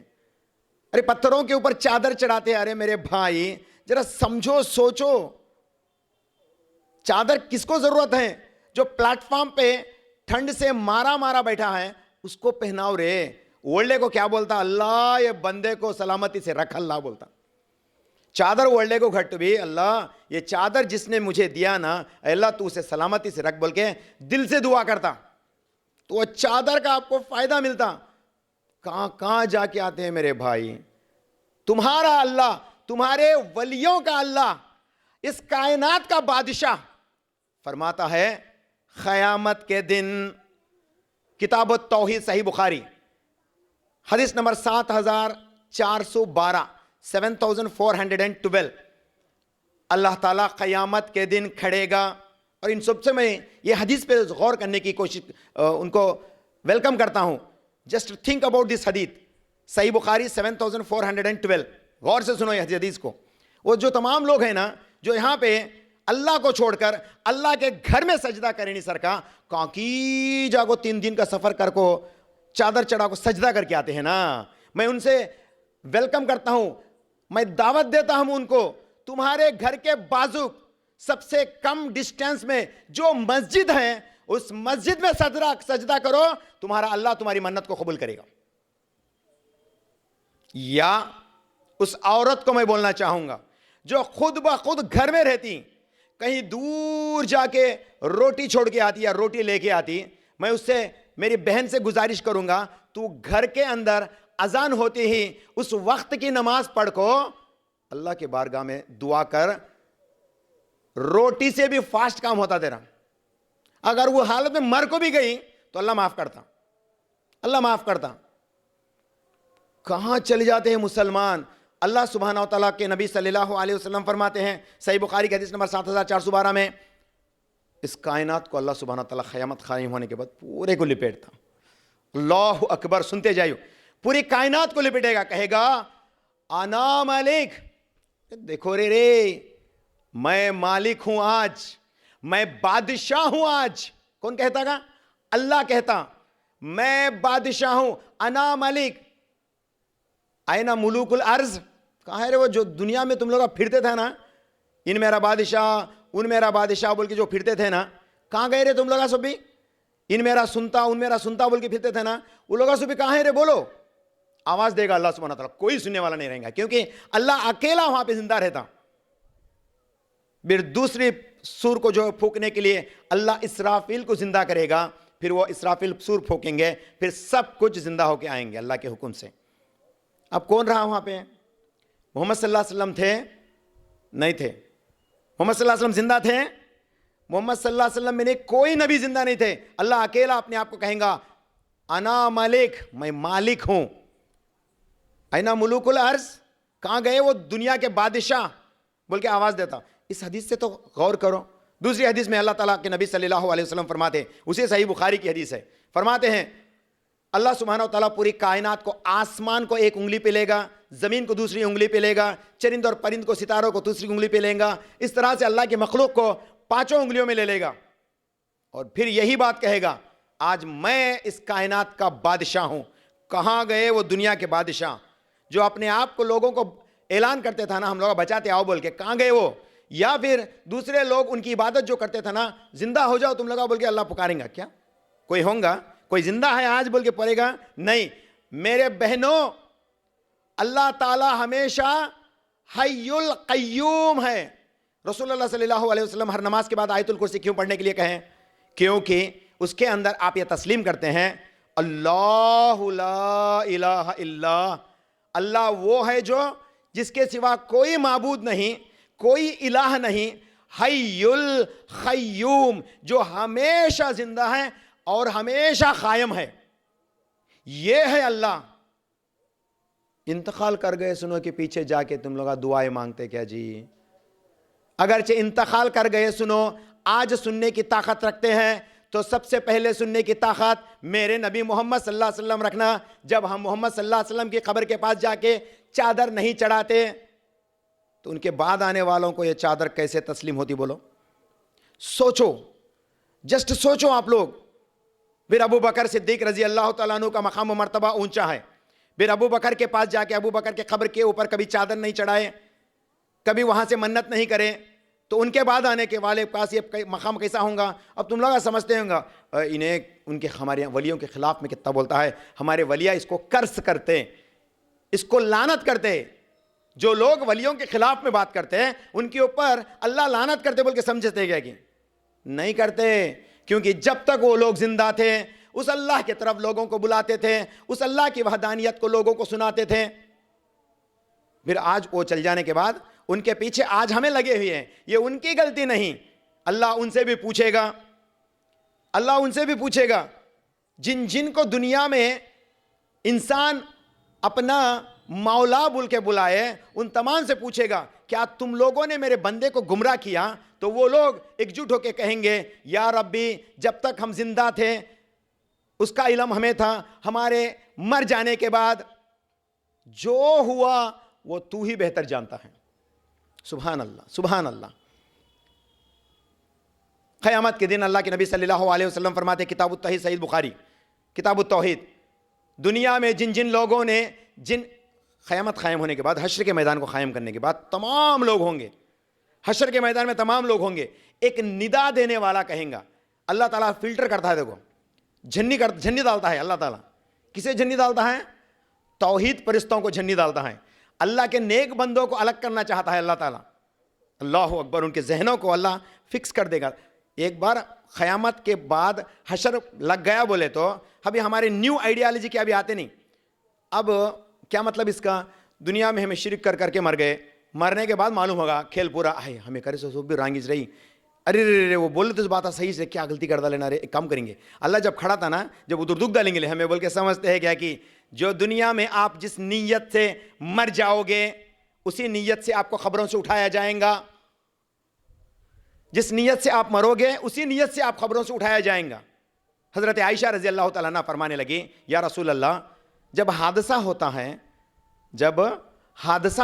ارے پتھروں کے اوپر چادر چڑھاتے. ارے میرے بھائی ذرا سمجھو سوچو, چادر کس کو ضرورت ہے؟ جو پلیٹ فارم پہ ٹھنڈ سے مارا بیٹھا ہے اس کو پہناؤ رے. اوڑھے کو کیا بولتا؟ اللہ یہ بندے کو سلامتی سے رکھ, اللہ بولتا. چادر اوڑھے کو گھٹ بھی, اللہ یہ چادر جس نے مجھے دیا نا, اے اللہ تو اسے سلامتی سے رکھ بول کے دل سے دعا کرتا, تو وہ چادر کا آپ کو فائدہ ملتا. کہاں کہاں جا کے آتے ہیں میرے بھائی. تمہارا اللہ, تمہارے ولیوں کا اللہ, اس کائنات کا بادشاہ فرماتا ہے قیامت کے دن, کتاب التوحید صحیح بخاری حدیث نمبر 7412 7412, اللہ تعالیٰ قیامت کے دن کھڑے گا. اور ان سب سے میں یہ حدیث پہ غور کرنے کی کوشش ان کو ویلکم کرتا ہوں. جسٹ تھنک اباؤٹ دس حدیث, صحیح بخاری 7412. غور سے سنو یہ حدیث کو. وہ جو تمام لوگ ہیں نا جو یہاں پہ اللہ کو چھوڑ کر اللہ کے گھر میں سجدہ کریں نہیں سر کا, کانکی جا کو 3 دن کا سفر کر کو چادر چڑھا کو سجدہ کر کے آتے ہیں نا, میں ان سے ویلکم کرتا ہوں, میں دعوت دیتا ہوں ان کو, تمہارے گھر کے بازو سب سے کم ڈسٹینس میں جو مسجد ہے اس مسجد میں سجدہ کرو, تمہارا اللہ تمہاری منت کو قبول کرے گا. یا اس عورت کو میں بولنا چاہوں گا جو خود بخود گھر میں رہتی, کہیں دور جا کے روٹی چھوڑ کے آتی یا روٹی لے کے آتی, میں اس سے میری بہن سے گزارش کروں گا تو گھر کے اندر اذان ہوتی ہی اس وقت کی نماز پڑھ کو اللہ کے بارگاہ میں دعا کر, روٹی سے بھی فاسٹ کام ہوتا تیرا. اگر وہ حالت میں مر کو بھی گئی تو اللہ معاف کرتا, اللہ معاف کرتا. کہاں چلے جاتے ہیں مسلمان. اللہ سبحانہ و تعالیٰ کے نبی صلی اللہ علیہ وسلم فرماتے ہیں صحیح بخاری کی حدیث نمبر 7412 میں, اس کائنات کو اللہ سبحانہ و تعالیٰ قیامت قائم ہونے کے بعد پورے کو لپیٹتا. اللہ اکبر, سنتے جائیو, پوری کائنات کو لپیٹے گا, کہے گا انا مالک, دیکھو رے میں مالک ہوں, آج میں بادشاہ ہوں. آج کون کہتا گا؟ اللہ کہتا میں بادشاہ ہوں, انا مالک. اینا ملوک الارض, کہاں ہے رے وہ جو دنیا میں تم لوگ پھرتے تھے نا, ان میرا بادشاہ ان میرا بادشاہ بول کے جو پھرتے تھے نا, کہاں گئے رے تم لوگ سب بھی؟ ان میرا سنتا ان میرا سنتا بول کے پھرتے تھے نا, وہ لوگ سب بھی کہاں ہے رے؟ بولو. آواز دے گا اللہ سبحانہ تعالیٰ, کوئی سننے والا نہیں رہے گا, کیونکہ اللہ اکیلا وہاں پہ زندہ رہتا. پھر دوسری سور کو جو پھونکنے کے لیے اللہ اسرافیل کو زندہ کرے گا, پھر وہ اسرافیل سور پھونکیں گے, پھر سب کچھ زندہ ہو کے آئیں گے اللہ کے حکم سے. اب کون رہا وہاں پہ؟ محمد صلی اللہ علیہ وسلم تھے؟ نہیں تھے. محمد صلی اللہ علیہ وسلم زندہ تھے؟ محمد صلی اللہ علیہ وسلم میں نے کوئی نبی زندہ نہیں تھے. اللہ اکیلا اپنے آپ کو کہیں گا انا مالک, میں مالک ہوں. اینا ملوک الارض, کہاں گئے وہ دنیا کے بادشاہ بول کے آواز دیتا. اس حدیث سے تو غور کرو. دوسری حدیث میں اللہ تعالیٰ کے نبی صلی اللہ علیہ وسلم فرماتے ہیں, اسے صحیح بخاری کی حدیث ہے, فرماتے ہیں اللہ سبحانہ و تعالیٰ پوری کائنات کو, آسمان کو ایک انگلی پہ لے گا, زمین کو دوسری انگلی پہ لے گا, چرند اور پرند کو ستاروں کو دوسری انگلی پہ لے گا, اس طرح سے اللہ کی مخلوق کو 5 انگلیوں میں لے گا, اور پھر یہی بات کہے گا آج میں اس کائنات کا بادشاہ ہوں. کہاں گئے وہ دنیا کے بادشاہ جو اپنے آپ کو لوگوں کو اعلان کرتے تھا نا ہم لوگ بچاتے آؤ بول کے, کہاں گئے وہ؟ یا پھر دوسرے لوگ ان کی عبادت جو کرتے تھے نا, زندہ ہو جاؤ تم لوگ بول کے اللہ پکاریں گا. کیا کوئی ہوگا؟ کوئی زندہ ہے آج بول کے پڑے گا؟ نہیں. میرے بہنوں, اللہ تعالی ہمیشہ حی القیوم ہے. رسول اللہ صلی اللہ علیہ وسلم ہر نماز کے بعد آیت الکرسی کیوں پڑھنے کے لیے کہیں؟ کیونکہ اس کے اندر آپ یہ تسلیم کرتے ہیں اللہ لا الہ الا, اللہ وہ ہے جو جس کے سوا کوئی معبود نہیں, کوئی الہ نہیں, حی القیوم جو ہمیشہ زندہ ہے اور ہمیشہ قائم ہے. یہ ہے اللہ. انتقال کر گئے سنو کے پیچھے جا کے تم لوگ دعائیں مانگتے کیا جی؟ اگرچہ انتقال کر گئے سنو, آج سننے کی طاقت رکھتے ہیں, تو سب سے پہلے سننے کی طاقت میرے نبی محمد صلی اللہ علیہ وسلم رکھنا. جب ہم محمد صلی اللہ علیہ وسلم کی قبر کے پاس جا کے چادر نہیں چڑھاتے تو ان کے بعد آنے والوں کو یہ چادر کیسے تسلیم ہوتی؟ بولو, سوچو, جسٹ سوچو آپ لوگ. پھر ابو بکر صدیق رضی اللہ تعالیٰ عنہ کا مقام و مرتبہ اونچا ہے. پھر ابو بکر کے پاس جا کے ابو بکر کے قبر کے اوپر کبھی چادر نہیں چڑھائے, کبھی وہاں سے منت نہیں کرے, تو ان کے بعد آنے کے والے پاس یہ مقام کیسا ہوگا؟ اب تم لوگ سمجھتے ہوں گا انہیں ان کے ہمارے ولیوں کے خلاف میں کتنا بولتا ہے, ہمارے ولیہ اس کو کرس کرتے, اس کو لعنت کرتے. جو لوگ ولیوں کے خلاف میں بات کرتے ہیں ان کے اوپر اللہ لعنت کرتے بول کے سمجھتے کیا کہ نہیں کرتے, کیونکہ جب تک وہ لوگ زندہ تھے اس اللہ کی طرف لوگوں کو بلاتے تھے, اس اللہ کی وحدانیت کو لوگوں کو سناتے تھے. پھر آج وہ چل جانے کے بعد ان کے پیچھے آج ہمیں لگے ہوئے ہیں. یہ ان کی غلطی نہیں, اللہ ان سے بھی پوچھے گا, اللہ ان سے بھی پوچھے گا. جن کو دنیا میں انسان اپنا مولا بول کے بلائے, ان تمام سے پوچھے گا کیا تم لوگوں نے میرے بندے کو گمراہ کیا؟ تو وہ لوگ ایک جٹ ہو کے کہیں گے یا ربی جب تک ہم زندہ تھے اس کا علم ہمیں تھا, ہمارے مر جانے کے بعد جو ہوا وہ تو ہی بہتر جانتا ہے. سبحان اللہ, سبحان اللہ. قیامت کے دن اللہ کے نبی صلی اللہ علیہ وسلم فرماتے, کتاب التوحید صحیح بخاری کتاب التوحید, دنیا میں جن لوگوں نے قیامت قائم ہونے کے بعد, حشر کے میدان کو قائم کرنے کے بعد تمام لوگ ہوں گے, حشر کے میدان میں تمام لوگ ہوں گے. ایک ندا دینے والا کہیں گا, اللہ تعالیٰ فلٹر کرتا ہے, دیکھو جھنی ڈالتا ہے اللہ تعالیٰ. کسے جھنی ڈالتا ہے؟ توحید پرستوں کو جھنی ڈالتا ہے. اللہ کے نیک بندوں کو الگ کرنا چاہتا ہے اللہ تعالیٰ. اللہ اکبر, ان کے ذہنوں کو اللہ فکس کر دے گا. ایک بار قیامت کے بعد حشر لگ گیا بولے تو ابھی ہمارے نیو آئیڈیالوجی کے ابھی آتے نہیں. اب کیا مطلب اس کا؟ دنیا میں ہمیں شرک کر کے مر گئے, مرنے کے بعد معلوم ہوگا کھیل پورا ہے, ہمیں کرے سو بھی رانگیز رہی, ارے رے وہ بولے تو اس بات صحیح سے کیا غلطی کر ڈالے. ارے ایک کام کریں گے, اللہ جب کھڑا تھا نا, جب ادھر دکھ ڈالیں گے ہمیں بول کے سمجھتے ہیں کیا کہ جو دنیا میں آپ جس نیت سے مر جاؤ گے اسی نیت سے آپ کو خبروں سے اٹھایا جائیں گا. جس نیت سے آپ مرو گے اسی نیت سے آپ خبروں سے اٹھایا جائیں گا. حضرت عائشہ رضی اللہ تعالیٰ عنہ فرمانے لگی, یا رسول اللہ جب حادثہ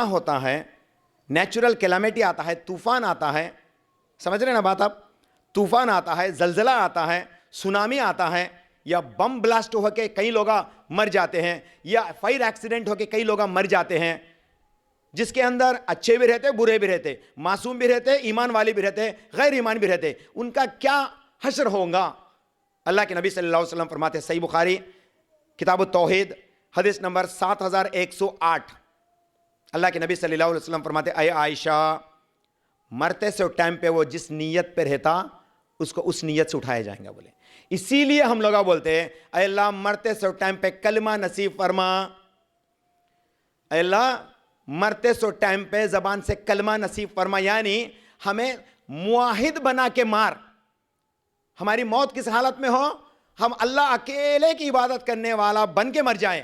ہوتا ہے, نیچرل کیلامٹی آتا ہے, طوفان آتا ہے, سمجھ رہے نا بات آپ, طوفان آتا ہے, زلزلہ آتا ہے, سونامی آتا ہے, یا بم بلاسٹ ہو کے کئی لوگ مر جاتے ہیں, یا فائر ایکسیڈنٹ ہو کے کئی لوگ مر جاتے ہیں, جس کے اندر اچھے بھی رہتے, برے بھی رہتے, معصوم بھی رہتے, ایمان والے بھی رہتے, غیر ایمان بھی رہتے, ان کا کیا حشر ہوگا؟ اللہ کے نبی صلی اللہ علیہ وسلم فرماتے, صحیح بخاری کتاب التوحید حدیث نمبر 7108, اللہ کے نبی صلی اللہ علیہ وسلم فرماتے, اے عائشہ مرتے سے ٹائم پہ وہ جس نیت پہ رہتا اس کو اس نیت سے اٹھایا جائیں گا. بولے اسی لیے ہم لوگ بولتے ہیں اے اللہ مرتے سے ٹائم پہ کلمہ نصیب فرما, اے اللہ مرتے سو ٹائم پہ زبان سے کلمہ نصیب فرما, یعنی ہمیں موحد بنا کے مار. ہماری موت کس حالت میں ہو؟ ہم اللہ اکیلے کی عبادت کرنے والا بن کے مر جائیں,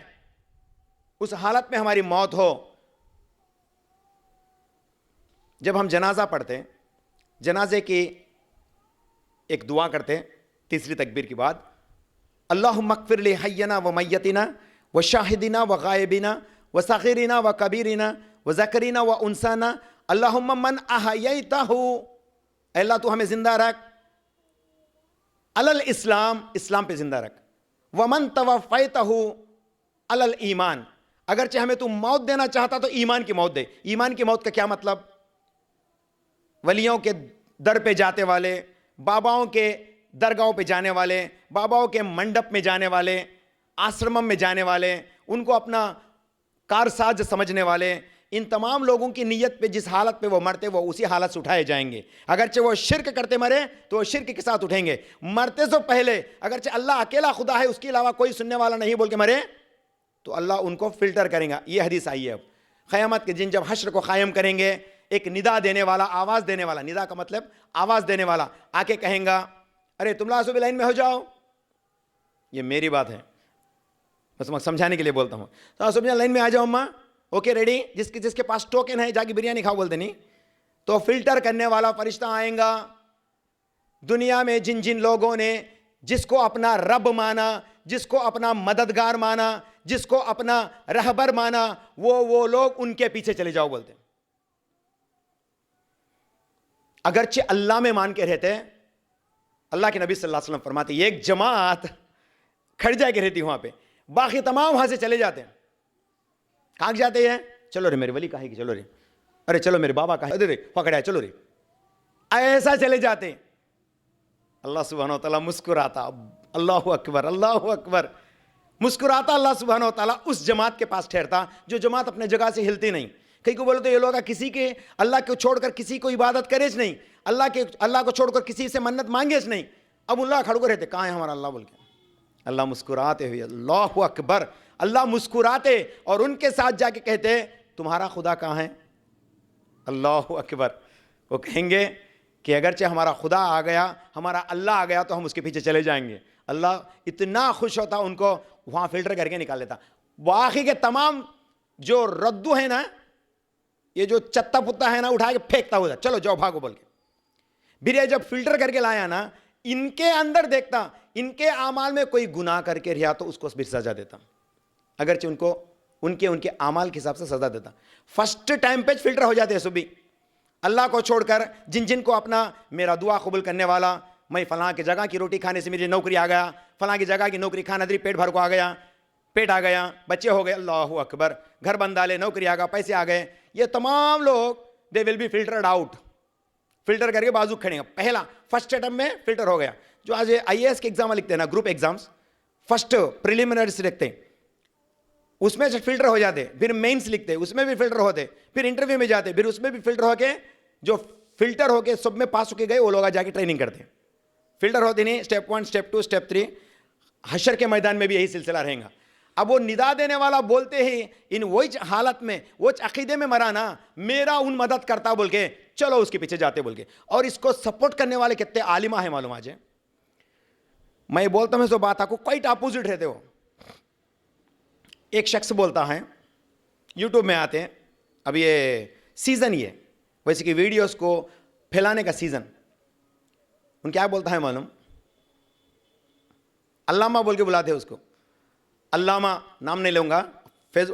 اس حالت میں ہماری موت ہو. جب ہم جنازہ پڑھتے, جنازے کی ایک دعا کرتے تیسری تکبیر کے بعد, اللہم اغفر لی حینا و میتنا و شاہدنا و غائبنا و صغیرنا و کبیرنا و ذکرنا و انسانا, اللہم من احییتہ, اے اللہ تو ہمیں زندہ رکھ, علی الاسلام, اسلام پہ زندہ رکھ, ومن توفیتہ علی الایمان, اگرچہ ہمیں تو موت دینا چاہتا تو ایمان کی موت دے. ایمان کی موت کا کیا مطلب؟ ولیوں کے در پہ جاتے والے, باباؤں کے درگاہوں پہ جانے والے, باباؤں کے منڈپ میں جانے والے, آشرمم میں جانے والے, ان کو اپنا کارساز سمجھنے والے, ان تمام لوگوں کی نیت پہ جس حالت پہ وہ مرتے وہ اسی حالت سے اٹھائے جائیں گے. اگرچہ وہ شرک کرتے مرے تو وہ شرک کے ساتھ اٹھیں گے. مرتے سے پہلے اگرچہ اللہ اکیلا خدا ہے, اس کے علاوہ کوئی سننے والا نہیں بول کے مرے, تو اللہ ان کو فلٹر کریں گا. یہ حدیث آئی ہے. اب قیامت کے دن جب حشر کو قائم کریں گے, ایک ندا دینے والا, آواز دینے والا, ندا کا مطلب آواز دینے والا, آ کے کہیں گا ارے تم لوگ لائن میں ہو جاؤ. یہ میری بات ہے, بس میں سمجھانے کے لیے بولتا ہوں. تو سب لائن میں آ جاؤ اماں, اوکے ریڈی, جس کے پاس ٹوکن ہے جا کے بریانی کھاؤ بولتے نہیں. تو فلٹر کرنے والا فرشتہ آئیں گا. دنیا میں جن لوگوں نے جس کو اپنا رب مانا, جس کو اپنا مددگار مانا, جس کو اپنا رہبر مانا, وہ لوگ ان کے پیچھے چلے جاؤ بولتے. اگرچہ اللہ میں مان کے رہتے, اللہ کے نبی صلی اللہ علیہ وسلم فرماتے ایک جماعت کھڑ جا کے رہتی وہاں پہ, باقی تمام وہاں سے چلے جاتے ہیں. کہاں جاتے ہیں؟ چلو رے میرے ولی کہا ہے کہ چلو رے, ارے چلو میرے بابا کہا ہے, پکڑا ہے چلو رے, ایسا چلے جاتے ہیں. اللہ سبحانہ و تعالیٰ مسکراتا, اللہ اکبر, اللہ اکبر, مسکراتا اللہ سبحانہ و تعالیٰ اس جماعت کے پاس ٹھہرتا جو جماعت اپنے جگہ سے ہلتی نہیں. کئی کو بولے تو یہ لوگ کسی کے اللہ کو چھوڑ کر کسی کو عبادت کرے نہیں, اللہ کو چھوڑ کر کسی سے منت مانگے نہیں. اب اللہ کھڑ کو رہتے, کہاں ہے ہمارا اللہ بول کے, اللہ مسکراتے ہوئے, اللہ اکبر, اللہ مسکراتے اور ان کے ساتھ جا کے کہتے تمہارا خدا کہاں ہے؟ اللہ اکبر. وہ کہیں گے کہ اگرچہ ہمارا خدا آ گیا, ہمارا اللہ آ گیا تو ہم اس کے پیچھے چلے جائیں گے. اللہ اتنا خوش ہوتا, ان کو وہاں فلٹر کر کے نکال لیتا. باقی کے تمام جو ردو ہیں نا, یہ جو چتا پتا ہے نا, اٹھا کے پھینکتا ہوتا, چلو جاؤ بھاگو بول کے. پھر یہ جب فلٹر کر کے لایا نا, ان کے اندر دیکھتا ان کے اعمال میں کوئی گناہ کر کے رہا تو اس کو پھر سزا دیتا, اگرچہ ان کو ان کے اعمال کے حساب سے سزا دیتا. فرسٹ ٹائم پہ فلٹر ہو جاتے ہیں صبح. اللہ کو چھوڑ کر جن کو اپنا میرا دعا قبول کرنے والا, میں فلاں کی جگہ کی روٹی کھانے سے میری نوکری آ گیا, فلاں کی جگہ کی نوکری کھانا دری پیٹ بھر کو آ گیا, پیٹ آ گیا, بچے ہو گئے, اللہ اکبر, گھر بن ڈالے, نوکری آ گیا, پیسے آ گئے, یہ تمام لوگ they will be filtered out. Filter کر کے بازو کھڑیں گے. پہلا فرسٹ اٹمپٹ میں فلٹر ہو گیا. جو آج آئی اے ایس کے ایگزام لکھتے ہیں نا, گروپ ایگزامس, فرسٹ پریلیمنریز لکھتے ہیں, اس میں سے فلٹر ہو جاتے. پھر مینس لکھتے ہیں, اس میں بھی فلٹر ہوتے. پھر انٹرویو میں جاتے, پھر اس میں بھی فلٹر ہو کے جو فلٹر ہو کے سب میں پاس ہو کے گئے وہ لوگ جا کے ٹریننگ کرتے ہیں. فلٹر ہوتے نہیں, اسٹیپ 1, اسٹیپ 2, اسٹیپ 3. حشر کے میدان میں بھی یہی سلسلہ رہے گا. اب وہ ندا دینے والا بولتے ہی ان وہی حالت میں وہ عقیدے میں مرا نا, میرا ان مدد کرتا بول کے چلو اس کے پیچھے جاتے بول کے. اور اس کو سپورٹ کرنے والے کتنے عالمہ ہیں معلوم آج. میں بولتا ہوں سو بات آپ کو کوائٹ اپوزٹ رہتے ہو. ایک شخص بولتا ہے, یوٹیوب میں آتے ہیں, اب یہ سیزن یہ ویسے کہ ویڈیوز کو پھیلانے کا سیزن, ان کیا بولتا ہے معلوم, علامہ بول کے بلاتے ہیں اس کو. علامہ نام نہیں لوں گا,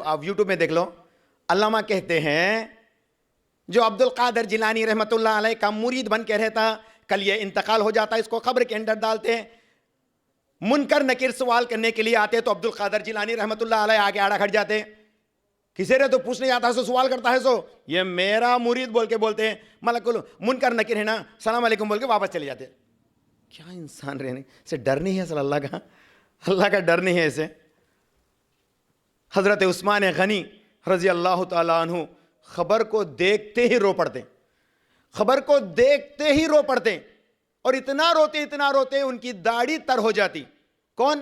آپ یوٹیوب میں دیکھ لو. علامہ کہتے ہیں جو عبد القادر جیلانی رحمۃ اللہ علیہ کا مرید بن کے رہتا, کل یہ انتقال ہو جاتا, اس کو قبر کے اندر ڈالتے ہیں, منکر نکیر سوال کرنے کے لیے آتے تو عبد القادر جیلانی رحمۃ اللہ علیہ آگے آڑا کھڑ جاتے. کسی نے تو پوچھنے جاتا سو سوال کرتا ہے سو یہ میرا مرید بول کے بولتے ہیں, ملک منکر نکیر ہے نا, السلام علیکم بول کے واپس چلے جاتے. کیا انسان رہنے سے ڈر نہیں ہے اصل اللہ کا, اللہ کا ڈر نہیں ہے اسے. حضرت عثمان غنی رضی اللہ تعالیٰ عنہ خبر کو دیکھتے ہی رو پڑتے, خبر کو دیکھتے ہی رو پڑتے, اور اتنا روتے ان کی داڑھی تر ہو جاتی. کون؟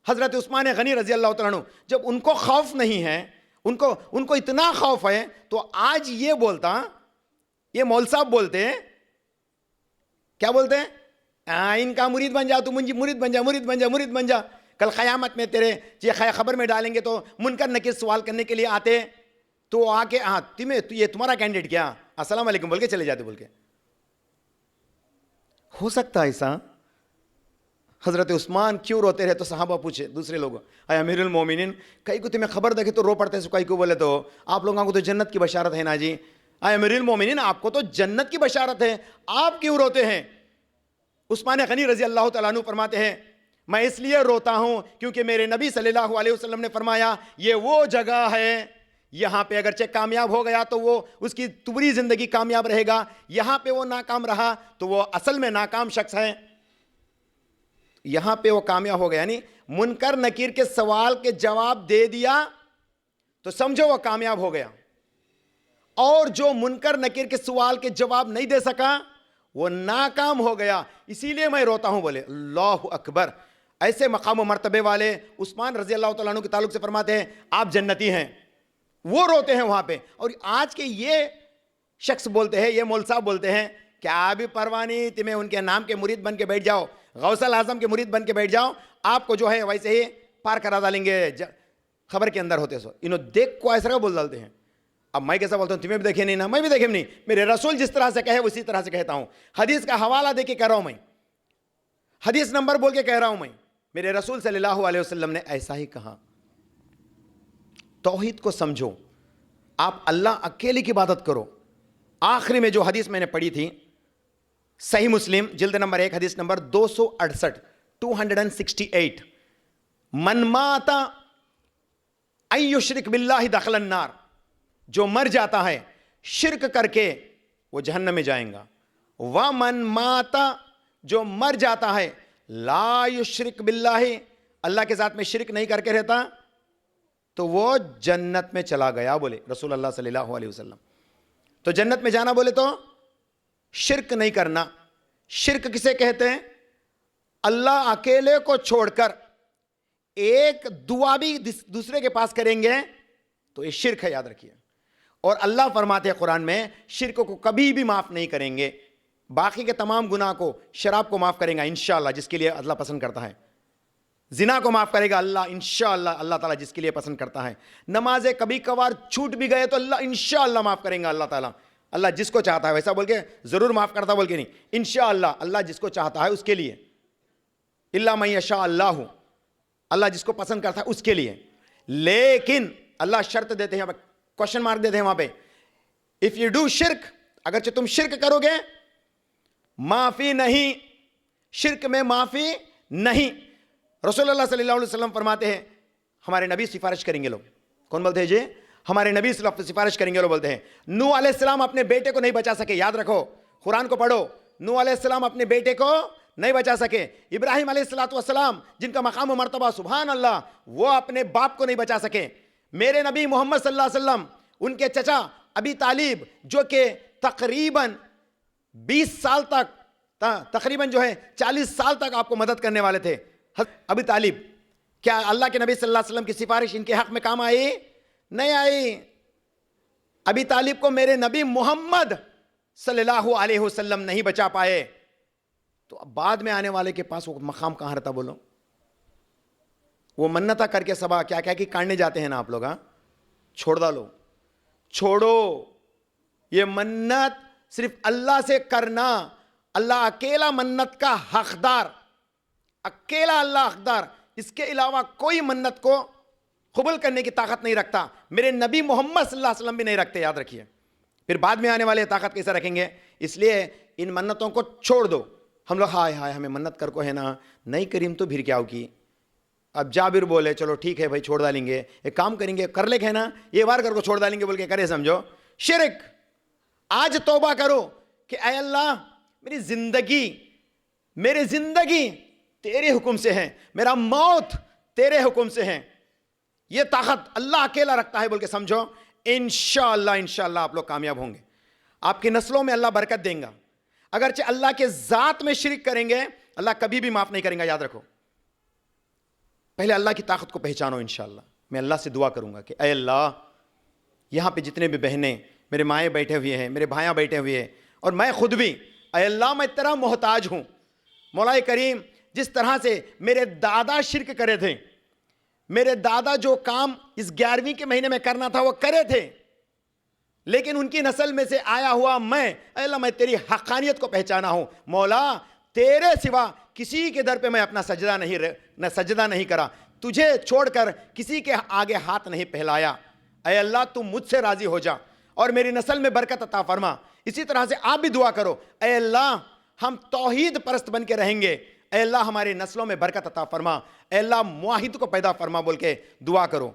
حضرت عثمان غنی رضی اللہ تعالیٰ عنہ. جب ان کو خوف نہیں ہے, ان کو اتنا خوف ہے, تو آج یہ بولتا, یہ مول صاحب بولتے ہیں, کیا بولتے ہیں, ان کا مرید بن جا, تو مرید بن جا, مرید بن جا, مرید بن جا. کل قیامت میں تیرے یہ خبر میں ڈالیں گے تو منکر نکیر سوال کرنے کے لیے آتے, تو آ کے ہاں یہ تمہارا کینڈیڈیٹ کیا, السلام علیکم بول کے چلے جاتے بول کے. ہو سکتا ہے ایسا؟ حضرت عثمان کیوں روتے رہے؟ تو صحابہ پوچھے دوسرے لوگوں, اے امیر المومنین, کئی کو تمہیں خبر دیکھے تو رو پڑتے ہیں, کئی کو بولے تو آپ لوگوں کو تو جنت کی بشارت ہے نا جی. اے امیر المومنین, آپ کو تو جنت کی بشارت ہے, آپ کیوں روتے ہیں؟ عثمان غنی رضی اللہ تعالیٰ عنہ فرماتے ہیں, میں اس لیے روتا ہوں کیونکہ میرے نبی صلی اللہ علیہ وسلم نے فرمایا یہ وہ جگہ ہے, یہاں پہ اگرچہ کامیاب ہو گیا تو وہ اس کی پوری زندگی کامیاب رہے گا, یہاں پہ وہ ناکام رہا تو وہ اصل میں ناکام شخص ہے. یہاں پہ وہ کامیاب ہو گیا, یعنی منکر نکیر کے سوال کے جواب دے دیا تو سمجھو وہ کامیاب ہو گیا, اور جو منکر نکیر کے سوال کے جواب نہیں دے سکا وہ ناکام ہو گیا. اسی لیے میں روتا ہوں. بولے اللہ اکبر. ایسے مقام و مرتبے والے عثمان رضی اللہ تعالیٰ عنہ کے تعلق سے فرماتے ہیں آپ جنتی ہیں, وہ روتے ہیں وہاں پہ. اور آج کے یہ شخص بولتے ہیں, یہ مول صاحب بولتے ہیں کہ آپ بھی پرواہ نہیں, تمہیں ان کے نام کے مرید بن کے بیٹھ جاؤ, غوث الاعظم کے مرید بن کے بیٹھ جاؤ, آپ کو جو ہے ویسے ہی پار کرا ڈالیں گے. خبر کے اندر ہوتے سو انہوں دیکھ کو ایسا بول ڈالتے ہیں. اب میں کیسا بولتا ہوں, تمہیں بھی دیکھے نہیں نا, میں بھی دیکھے نہیں, میرے رسول جس طرح سے کہے اسی طرح سے کہتا ہوں. حدیث کا حوالہ دے کے کہہ رہا ہوں, میں حدیث نمبر بول کے کہہ رہا ہوں, میں میرے رسول صلی اللہ علیہ وسلم نے ایسا ہی کہا. توحید کو سمجھو, آپ اللہ اکیلے کی عبادت کرو. آخری میں جو حدیث میں نے پڑھی تھی, صحیح مسلم جلد نمبر 1 حدیث نمبر 268 268, من مات ان یشرک باللہ دخل النار, جو مر جاتا ہے شرک کر کے وہ جہنم میں جائیں گا. ومن مات, جو مر جاتا ہے لا یشرک باللہ, اللہ کے ذات میں شرک نہیں کر کے رہتا, تو وہ جنت میں چلا گیا. بولے رسول اللہ صلی اللہ علیہ وسلم. تو جنت میں جانا بولے تو شرک نہیں کرنا. شرک کسے کہتے ہیں؟ اللہ اکیلے کو چھوڑ کر ایک دعا بھی دوسرے کے پاس کریں گے تو یہ شرک ہے، یاد رکھیے. اور اللہ فرماتے ہیں قرآن میں شرک کو کبھی بھی معاف نہیں کریں گے. باقی کے تمام گناہ کو، شراب کو معاف کریں گا انشاءاللہ جس کے لیے اللہ پسند کرتا ہے. زنا کو معاف کرے گا اللہ انشاءاللہ، اللہ تعالیٰ جس کے لیے پسند کرتا ہے. نمازیں کبھی کبھار چھوٹ بھی گئے تو اللہ انشاءاللہ معاف کریں گا اللہ تعالیٰ. اللہ جس کو چاہتا ہے، ویسا بول کے ضرور معاف کرتا بول کے نہیں، انشاءاللہ اللہ جس کو چاہتا ہے اس کے لیے. الا من یشاء اللہ، اللہ جس کو پسند کرتا ہے اس کے لیے. لیکن اللہ شرط دیتے ہیں، کوشچن مارک دیتے ہیں وہاں پہ، اف یو ڈو شرک، اگرچہ تم شرک کرو گے معافی نہیں، شرک میں معافی نہیں. رسول اللہ صلی اللہ علیہ وسلم فرماتے ہیں ہمارے نبی سفارش کریں گے. لوگ کون بولتے ہیں جی؟ ہمارے نبی صلی اللہ علیہ وسلم سفارش کریں گے. لوگ بولتے ہیں نوح علیہ السلام اپنے بیٹے کو نہیں بچا سکے، یاد رکھو، قرآن کو پڑھو. نوح علیہ السلام اپنے بیٹے کو نہیں بچا سکے. ابراہیم علیہ السلام جن کا مقام و مرتبہ سبحان اللہ، وہ اپنے باپ کو نہیں بچا سکے. میرے نبی محمد صلی اللہ علیہ وسلم، ان کے چچا ابی طالب جو کہ تقریباً 20 سال تک، تقریباً جو ہے 40 سال تک آپ کو مدد کرنے والے تھے، ابی طالب، کیا اللہ کے نبی صلی اللہ علیہ وسلم کی سفارش ان کے حق میں کام آئی؟ نہیں آئی. ابی طالب کو میرے نبی محمد صلی اللہ علیہ وسلم نہیں بچا پائے. تو اب بعد میں آنے والے کے پاس وہ مقام کہاں رہتا بولو؟ وہ منتہ کر کے سبا کیا کیا کہ کاٹنے جاتے ہیں نا آپ لوگ. ہاں چھوڑ ڈالو، چھوڑو. یہ منت صرف اللہ سے کرنا. اللہ اکیلا منت کا حقدار، اکیلا اللہ حقدار. اس کے علاوہ کوئی منت کو قبول کرنے کی طاقت نہیں رکھتا. میرے نبی محمد صلی اللہ علیہ وسلم بھی نہیں رکھتے، یاد رکھیے. پھر بعد میں آنے والے طاقت کیسے رکھیں گے؟ اس لیے ان منتوں کو چھوڑ دو. ہم لوگ ہائے ہائے ہمیں منت کر کو ہے نا، نہیں کریم تو پھر کیا ہوگی؟ اب جابر بولے چلو ٹھیک ہے بھائی چھوڑ ڈالیں گے، ایک کام کریں گے، کر لے ہے نا یہ بار کر کو چھوڑ ڈالیں گے بول کے کرے، سمجھو شرک. آج توبہ کرو کہ اے اللہ میری زندگی تیرے حکم سے ہے، میرا موت تیرے حکم سے ہے. یہ طاقت اللہ اکیلا رکھتا ہے بول کے سمجھو. انشاءاللہ آپ لوگ کامیاب ہوں گے. آپ کی نسلوں میں اللہ برکت دیں گا. اگرچہ اللہ کے ذات میں شرک کریں گے اللہ کبھی بھی معاف نہیں کریں گا، یاد رکھو. پہلے اللہ کی طاقت کو پہچانو. انشاءاللہ میں اللہ سے دعا کروں گا کہ اے اللہ یہاں پہ جتنے بھی بہنیں، میرے مائیں بیٹھے ہوئے ہیں، میرے بھائیاں بیٹھے ہوئے ہیں، اور میں خود بھی، اے اللہ میں تیرا محتاج ہوں. مولا کریم جس طرح سے میرے دادا شرک کرے تھے، میرے دادا جو کام اس 11ویں کے مہینے میں کرنا تھا وہ کرے تھے، لیکن ان کی نسل میں سے آیا ہوا میں، اے اللہ میں تیری حقانیت کو پہچانا ہوں. مولا تیرے سوا کسی کے در پہ میں اپنا سجدہ نہیں کرا، تجھے چھوڑ کر کسی کے آگے ہاتھ نہیں پھیلایا. اے اللہ تم مجھ سے راضی ہو جا اور میری نسل میں برکت عطا فرما. اسی طرح سے آپ بھی دعا کرو، اے اللہ ہم توحید پرست بن کے رہیں گے، اے اللہ ہماری نسلوں میں برکت عطا فرما، اے اللہ موحد کو پیدا فرما بول کے دعا کرو.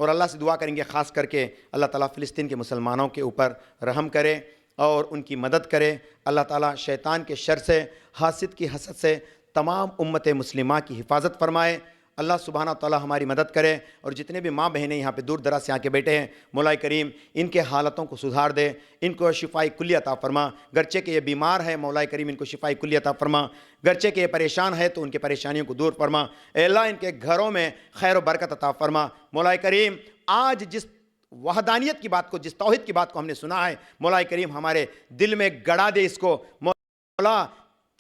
اور اللہ سے دعا کریں گے خاص کر کے اللہ تعالیٰ فلسطین کے مسلمانوں کے اوپر رحم کرے اور ان کی مدد کرے. اللہ تعالیٰ شیطان کے شر سے، حاسد کی حسد سے تمام امت مسلمہ کی حفاظت فرمائے. اللہ سبحانہ تعالیٰ ہماری مدد کرے. اور جتنے بھی ماں بہنیں یہاں پہ دور دراز سے آ کے بیٹھے ہیں، مولا کریم ان کے حالتوں کو سدھار دے، ان کو شفائی کلی عطا فرما. گرچہ کہ یہ بیمار ہے، مولا کریم ان کو شفائی کلی عطا فرما. گرچہ کہ یہ پریشان ہے تو ان کے پریشانیوں کو دور فرما. اے اللہ ان کے گھروں میں خیر و برکت عطا فرما. مولا کریم آج جس وحدانیت کی بات کو، جس توحید کی بات کو ہم نے سنا ہے، مولا کریم ہمارے دل میں گڑا دے اس کو. مولا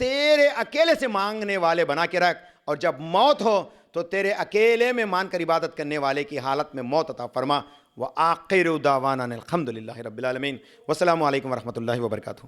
تیرے اکیلے سے مانگنے والے بنا کے رکھ، اور جب موت ہو تو تیرے اکیلے میں مان کر عبادت کرنے والے کی حالت میں موت عطا فرما. وآخر دعوانا الحمد للہ رب العالمین. والسلام علیکم ورحمۃ اللہ وبرکاتہ.